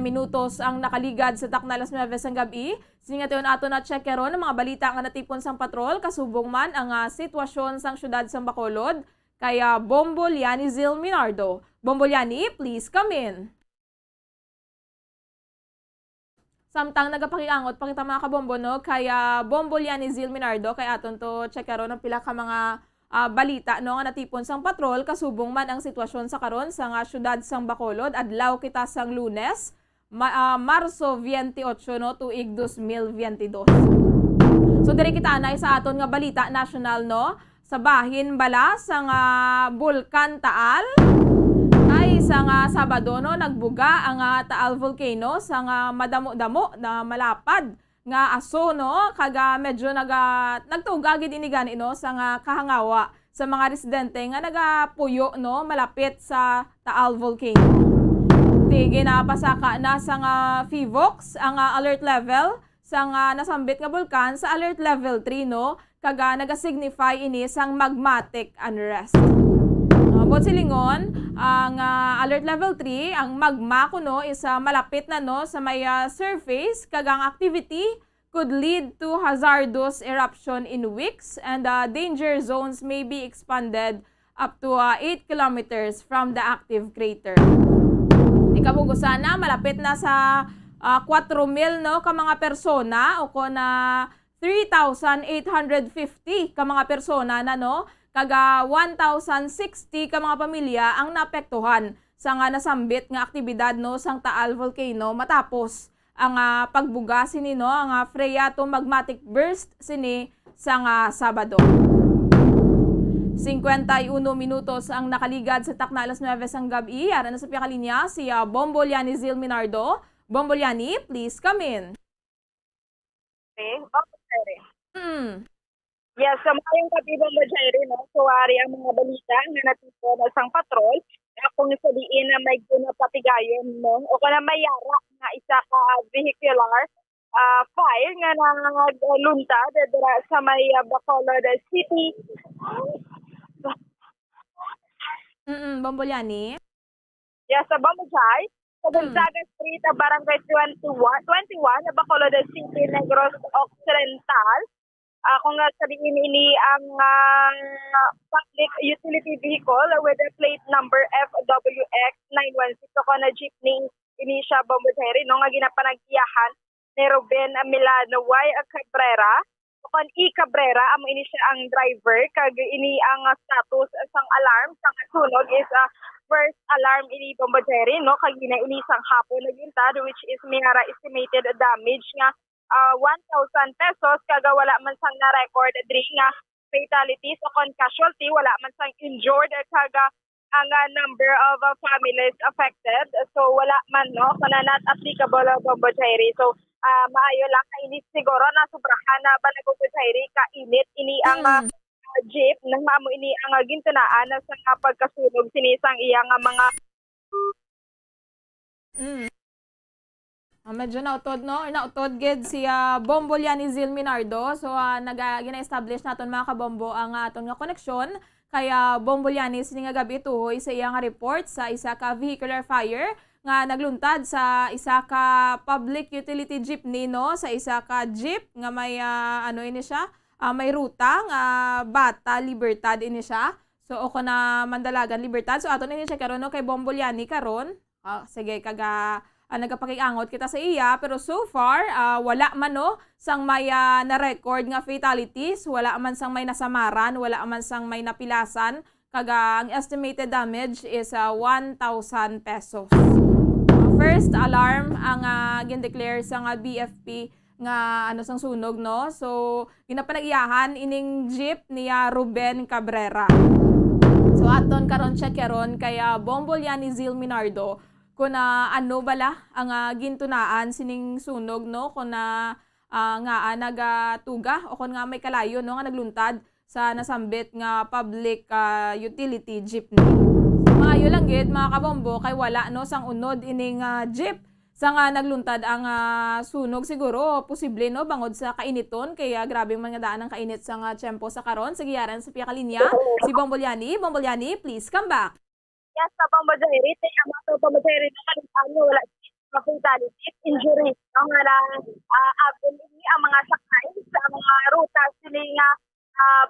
minutos ang nakaligad sa takna alas 9 sang gabi. Siningation ato na check karon ang mga balita nga natipon sang patrol kasubong man ang sitwasyon sang syudad sang Bacolod. Kaya Bombolyani Zil Minardo. Bombolyani, please come in. Samtang nagapakiangot pa kita mga kabombo no, kaya Bombolyani Zil Minardo kay aton to check karon ang pila ka mga balita no nga natipon sang patrol kasubong man ang sitwasyon sa karon sa nga syudad sang Bacolod adlaw kita sang Lunes, Marso 28 no tuig 2022. So diri kita anay sa aton nga balita national no. Sa bahin bala sa nga Bulkan Taal ay sa nga Sabado no nagbuga ang Taal Volcano sa nga madamo-damo na malapad nga aso no kaga medyo nagtugagid inigani no sa nga kahangawa sa mga residente nga nagapuyo no malapit sa Taal Volcano. Tige na pasaka na sa nga FIVOX ang alert level sa nga nasambit nga bulkan sa alert level 3 no kaga nagasignify ini sang magmatic unrest. Bot silingon, ang alert level 3, ang magma kuno is malapit na no sa may surface kagang activity could lead to hazardous eruption in weeks and danger zones may be expanded up to 8 kilometers from the active crater. Ikabugusan na malapit na sa 4,000 no ka mga persona o ko na 3,850 ka mga persona na no, kaga 1,060 ka mga pamilya ang naapektuhan sa nga nasambit nga aktibidad no sang Taal Volcano matapos ang pagbuga sini no ang Freato magmatic burst sini sa nga Sabado. 51 minutos ang nakaligad sa takna alas 9 sang gabi. Ara na sa pikalinya si Bombolyani Zil Minardo. Bombolyani, please come in. Yes, sa mayong katibang Bajayri, no? So, ari ang mga balita na natipon na sang patrol. Kung sabihin na may ginapatigayon, no? O kung na may yara na isa ka vehicular fire nga nagluntad sa may Bacolod City. Bombolyani? Yes, sa Bamujay. Sa Gonzaga Street, Barangay 21, Bacolod City, Negros Occidental. Kung sabihin ini ang public utility vehicle with the plate number FWX916 ko na jeepney ini siya Bombojeri no nga ginapanagtiyahan ni Ruben Milano Y. Cabrera. Kung Cabrera amo ini siya ang driver kag ini ang status sang alarm sang sunog is first alarm ini Bombojeri no kag ini sang hapon nagintad which is may estimated damage nga 1,000 pesos kaga wala man sang na-record diri nga fatalities o kon casualty wala man sang injured kaga ang number of families affected so wala man no kana not applicable Bombojeri so maayo lang kainit siguro na sobrahan na ba Bombojeri ka init ini ang jeep nang maamo ini ang gintunaan sa pagkasunog sinisang iya nga mga medyo nautod no, nautod gid si Bombolyani Zil Minardo. So gina-establish naton mga kabombo ang aton nga koneksyon kaya Bombolyani sini nga gabi tuhoy sa iyang report sa isa ka vehicular fire nga nagluntad sa isa ka public utility jeepney no, sa isa ka jeep nga may ano ini siya, may ruta nga Bata Libertad ini siya. So ako na Mandalagan Libertad. So aton ini siya karon no kay Bombolyani karon. Sige kaga nagpakiangot kita sa iya pero so far wala man no sang may na-record nga fatalities, wala man sang may nasamaran, wala man sang may napilasan kaga ang estimated damage is 1,000 pesos. first alarm ang gin-declare sa nga BFP nga sang sunog, no? So, ginapanag-iyahan ining jeep niya Ruben Cabrera. So, aton karon check karon kaya Bombolyan ni Zil Minardo kung ano bala ang gintunaan sining sunog, no? Kung nga nagatuga o kung nga may kalayo, no? Nga nagluntad sa nasambit nga public utility jeepney. So, maayo lang gid mga kabombo kay wala no sang unod ining jeep sa nga nagluntad ang sunog. Siguro posible no bangod sa kainiton kaya grabe man nga daan ang kainit sa nga tiyempo sa karon. Sige yaran sa piyaka linya si Bombolyani. Bombolyani, please come back. Yes, sa Bombolyani, ang mga Bombolyani na wala fatality, injury. Ang ang mga sakay sa mga ruta sila nga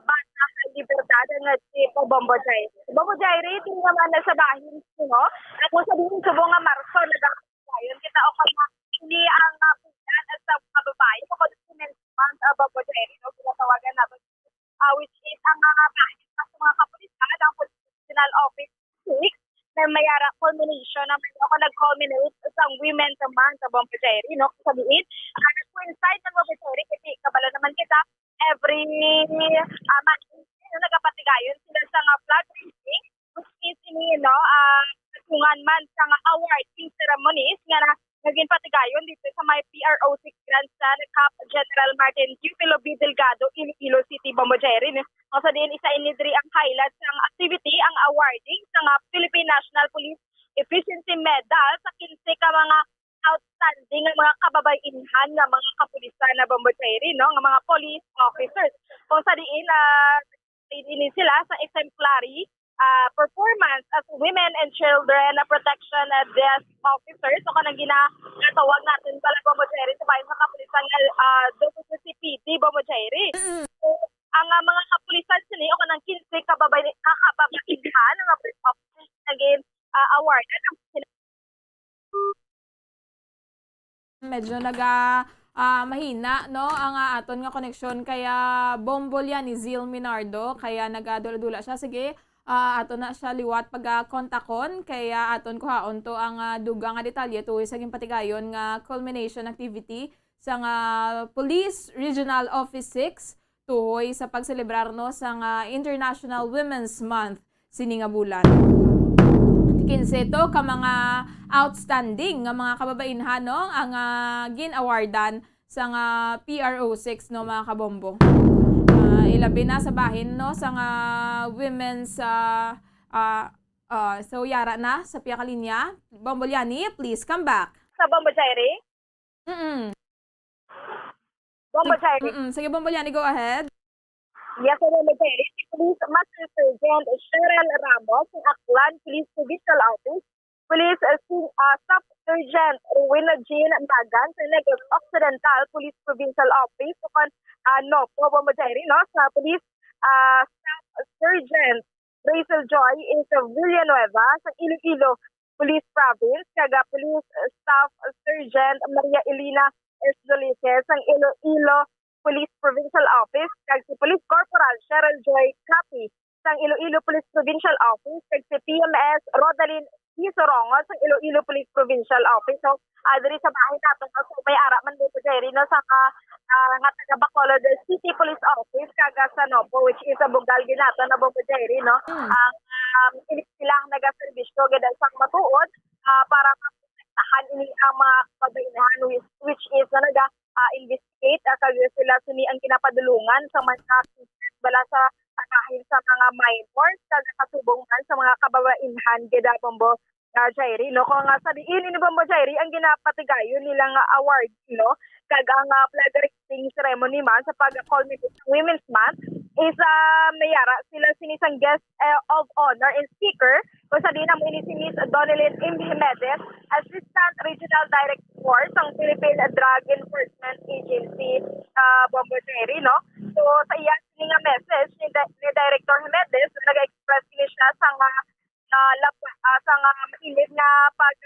bata sa libertad nga si Bombolyani. Bombolyani, ito naman na sa bahin, no? At kung sabihin sa buong Marso, nagkakasayon kita o kaya hindi ang punan at sa mga babae. Kung sinensuman sa Bombolyani, no? Pinatawagan natin, which is ang mga bahin sa mga kapulisan, ang National Office 6, na mayara culmination na may ako nag-culminate sa Women's Month sa Bombolyani, no? Sabihin, nag-coincide ng Bombolyani kasi kabalo naman kita every month nagapatigayon sila sa nga flag raising which is tungan man sa nga awarding ceremonies nga naging patigayon dito sa may PRO6 Grandstand Cap General Martin Teofilo B. Delgado, Iloilo City, Bombolyani. Sa din isa inidri ang highlights ng activity ang awarding sa nga Philippine National Police Efficiency Medal sa 15 ka mga outstanding ng mga kababayan nga mga kapulisan na Bombolyani, no? Nga mga police officers. Kung sa diin ini sila sa exemplary performance as women and children protection desk officers. So kanang ginatawag natin pala Bombolyani sa bayan sa kapulisan WCPD Bombolyani. So, ang mga kapulisan sini o kanang 15 kababayan nga police officers naging awarded medyo mahina no ang aton nga connection kaya Bombolyani Zil Minardo kaya nagadula-dula siya. Sige, aton na siya liwat pag-kontakon kaya aton kuhaon to ang dugang nga detalye tuwi sa patigayon nga culmination activity sa nga Police Regional Office 6 tuhoy sa pagselebrar no sa nga International Women's Month sini nga bulan. 15 to ka mga outstanding nga mga kababainhan no ang gin-awardan sa nga PRO6 no mga kabombo. Ilabi na sa bahin no sa nga women's so yara na sa piyaka linya. Bombolyani, please come back. Sa Bombolyani? Bombolyani. Sige Bombolyani, go ahead. Yes, Bombolyani. Police Master Sergeant Cheryl Ramos ng Aklan Police Provincial Office, Police Staff Sergeant Rowena Jean Magan sa Negros Occidental Police Provincial Office, Bombolyani, no? Sa Police Staff Sergeant Rachel Joy is Villanueva sa Iloilo Police Province, kaga Police Staff Sergeant Maria Elena Esdolices ang Iloilo Police Provincial Office, kag si Police Corporal Cheryl Joy Capi sang Iloilo Police Provincial Office, kag si PMS Rodalyn Sorongon sang Iloilo Police Provincial Office. So, diri sa bahay natin, so may ara man dito Jerry, no, sa nga taga Bacolod City Police Office, kaga sa Nopo, which is a bugal ginato na Bombo Jerry, no? Ang silang nagaservisyo gada sang matuod para maprotektahan ini ang mga kabainahan which is na investigate kaya sila sini ang kinapadulungan sa mga bala sa kahit sa mga minors kasubong man sa mga kababainhan geda Bombo Jairi, no? Kung nga sabihin ni Bombo Jairi ang ginapatigayon nilang award, no? Kag ang flag raising ceremony man sa pag-culminate ng Women's Month is mayara sila sinisang guest of honor and speaker kung sa din mo ini si Miss Donelyn M. Jimenez, Assistant Regional Director ng Philippine Drug Enforcement Agency Bombo Jairi, no? So sa iya sini nga message ni Director Jimenez nag-express siya sa sa mainit na pag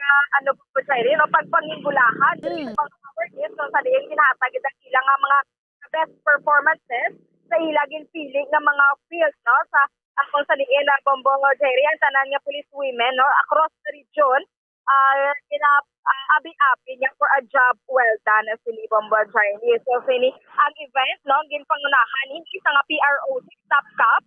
Bombo Jairi, no? Pagpanginggulahan so sa diin ginahatag ang ilang mga best performances sa ilagin feeling ng mga fields, no? Sa kung sa diin Bombo Jairi ang tanan nga police women, no, across the region abi-abi niya for a job well done as sini Bombo Jaini. So sini ang event no ginpangunahan hindi sa nga PROC Top Cup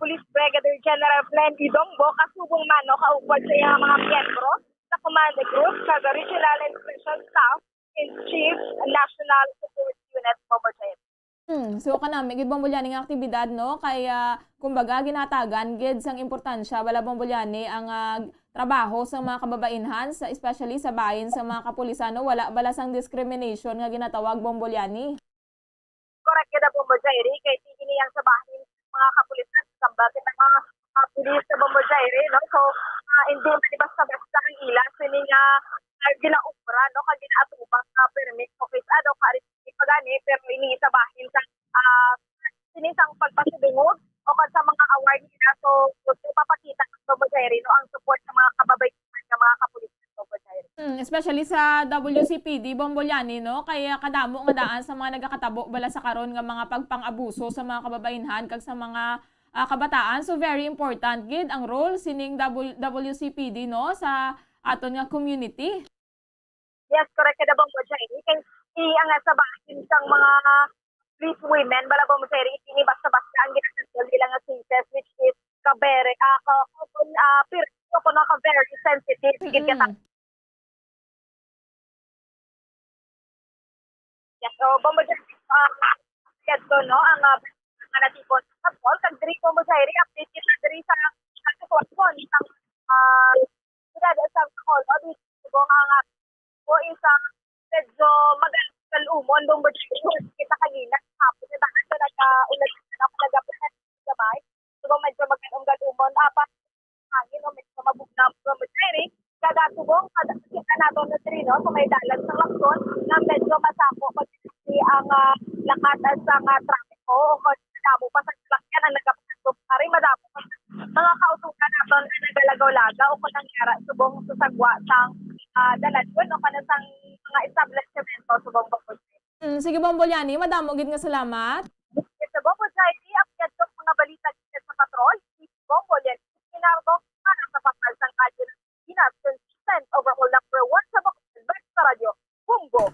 Police Brigadier General Glenn Idongbo kasubong man no kaugwad sa iyang mga miyembro sa command group sa Regional and Special Staff in Chief National Support Unit Bombo Jaini. So kanami gid Bombolyani nga aktibidad no kaya kumbaga ginatagan gid sang importansya bala Bombolyani ang trabaho sa mga kababainhan sa especially sa bahin sa mga kapulisano wala bala sang discrimination nga ginatawag Bombolyani. Correct kada Bombo Jairi kay tiniyang sa bahin mga kapulisan sa bakit ang mga pulis sa Bombo Jairi no so hindi man basta-basta ang ila sini nga ginaupra no kag ginaatubang permit office ado ka pagani pero ini sa bahin sa sinisang pagpasubingog o sa mga award nila so papakita ng Bombo Jairi no ang support sa mga kababaihan ng mga kapulisan sa Bombo Jairi. Especially sa WCPD Bombolyani no kaya kadamo nga daan sa mga nagakatabo bala sa karon nga mga pagpang-abuso sa mga kababainhan kag sa mga kabataan so very important gid ang role sining WCPD no sa aton nga community. Yes, correct kada Bombo Jairi kay ang sa bahin sang mga police women bala Bombo Jairi ini basta-basta ang ginasasol nila nga cases which is very sensitive gid kata. Yes, so Bombo Jairi so no ang natipon sa Paul kag diri Bombo Jairi update kita diri sa sitwasyon sang sa call audit ko nga po isa medyo umon Bombo Jairi kita kanina hapon na tanan sa nag-ulat na ako nag-apply sa bahay so medyo umon apa hangin no medyo mabugna Bombo Jairi kada subong kada kita nato na diri no so may dalan sa lakson na medyo masako pag ang lakat sa trapiko o kadamo pa sa lakyan ang nagapasok ari madamo mga kautukan naton na nagalagaw-lagaw o kanang subong susagwa sang daladon o kanang sang mga establishmento subong Bombo Jairi. Sige Bombolyani, madamo gid nga salamat. Sa Bombo Jairi, update ko mga balita dito sa patrol. Bombolyani, Pinardo, para sa papal sang kalye ng Pinas, consistent overall number 1 sa Bacolod, Basta Radio, Bumbo.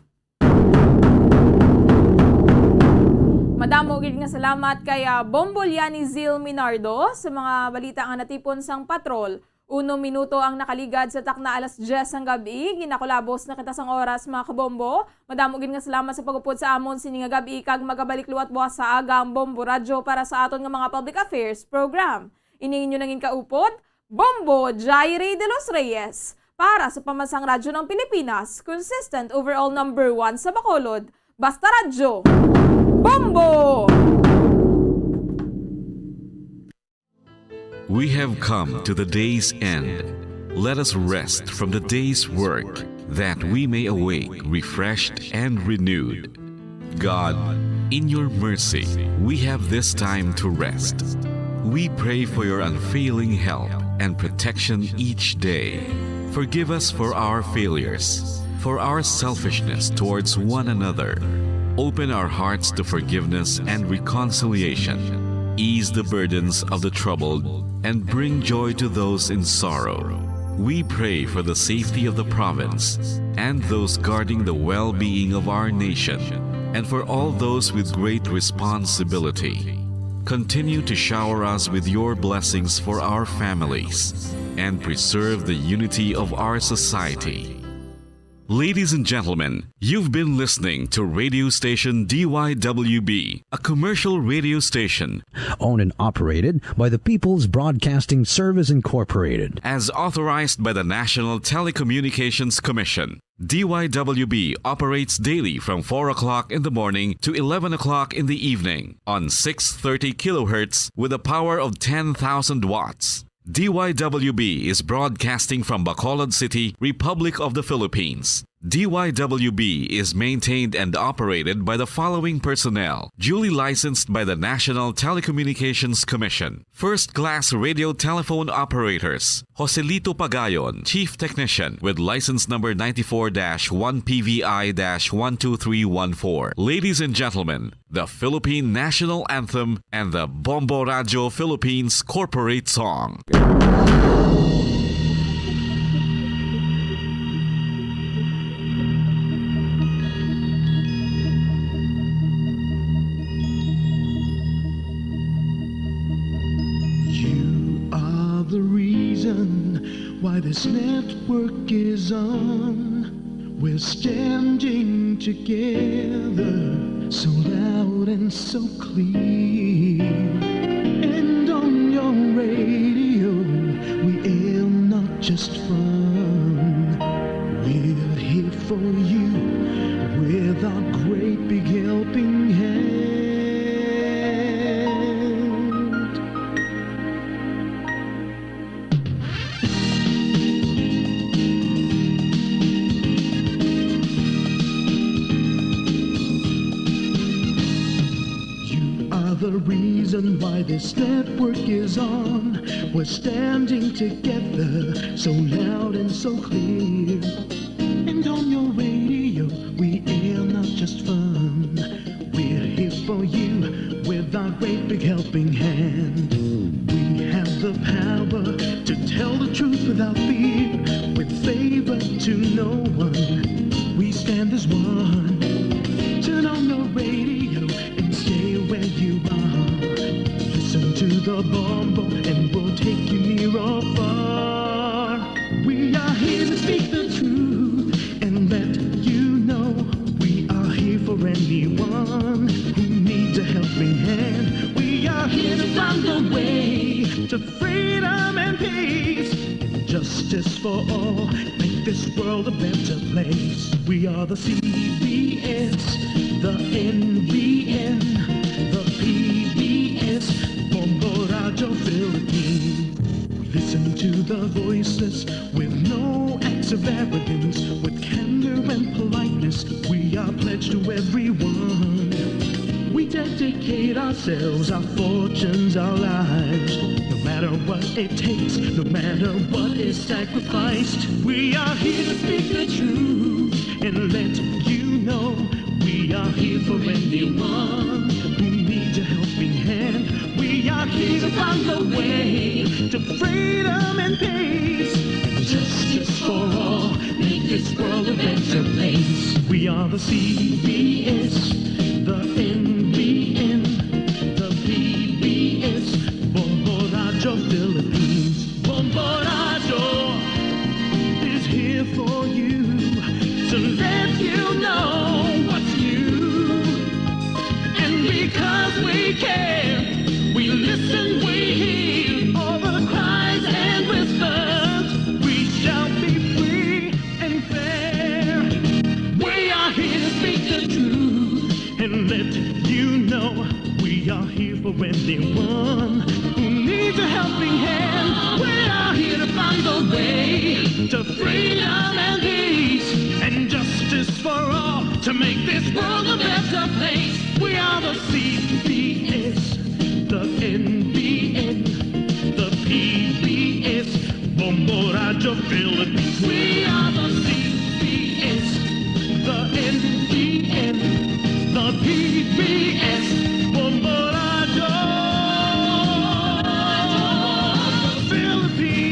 Madamo gid nga salamat kay Bombolyani Zil Minardo sa mga balita nga natipon sang patrol. 1 minuto ang nakaligad sa takna alas 10 ang gabi. Ginakulabos na kita sang oras mga kabombo. Madamo gid nga salamat sa pagupod sa amon sini nga gabi kag magabalik luwat buwas sa aga ang Bombo Radio para sa aton nga mga public affairs program. Iniinyo nangin kaupod, Bombo Jairi de los Reyes para sa pamansang radyo ng Pilipinas, consistent overall number 1 sa Bacolod, Basta Radio, Bombo! We have come to the day's end. Let us rest from the day's work, that we may awake refreshed and renewed. God, in your mercy, we have this time to rest. We pray for your unfailing help and protection each day. Forgive us for our failures, for our selfishness towards one another. Open our hearts to forgiveness and reconciliation. Ease the burdens of the troubled and bring joy to those in sorrow. We pray for the safety of the province and those guarding the well-being of our nation, and for all those with great responsibility. Continue to shower us with your blessings for our families and preserve the unity of our society. Ladies and gentlemen, you've been listening to radio station DYWB, a commercial radio station owned and operated by the People's Broadcasting Service Incorporated, as authorized by the National Telecommunications Commission. DYWB operates daily from 4 o'clock in the morning to 11 o'clock in the evening on 630 kilohertz with a power of 10,000 watts. DYWB is broadcasting from Bacolod City, Republic of the Philippines. DYWB is maintained and operated by the following personnel, duly licensed by the National Telecommunications Commission. First-class radio telephone operators, Joselito Pagayon, Chief Technician with license number 94-1PVI-12314. Ladies and gentlemen, the Philippine National Anthem and the Bombo Radio Philippines Corporate Song. the reason why this network is on. We're standing together, so loud and so clear. And on your radio, we aim not just fun. We're here for you with our great big helping hand. The reason why this network is on. We're standing together, so loud and so clear. And on your radio, we air not just fun. We're here for you with our great big helping hand. We have the power to tell the truth without fear, with favor to no one. We stand as one. Turn on your radio and stay where you are. Listen to the bombo and we'll take you near or far. We are here to speak the truth and let you know we are here for anyone who needs a helping hand. We are here to find the way to freedom and peace, justice for all, make this world a better place. We are the CBS, the NBN, the PBS, Bombo Radio Philippines. We listen to the voiceless with no acts of arrogance, with candor and politeness. We are pledged to everyone. We dedicate ourselves, our fortunes, our lives. No matter what it takes, no matter what is sacrificed, we are here to speak the truth and let you know we are here for anyone who needs a helping hand. We are here to find the way to freedom and peace, justice for all, make this world a better place. We are the CBS, the NBN, the PBS, Bombo Radio Philippines. Bombo Radio is here for you to let you know what's new. And because we care, we listen, we hear all the cries and whispers. We shall be free and fair. We are here to speak the truth and let you know we are here for anyone who needs a helping hand. We are here to find the way to freedom and peace and justice for all, to make this world a better place. We are the CBS, the NBN, the PBS, Bombo Radio Philippines. We are the CBS, the NBN, the PBS, Bombo Radio Philippines.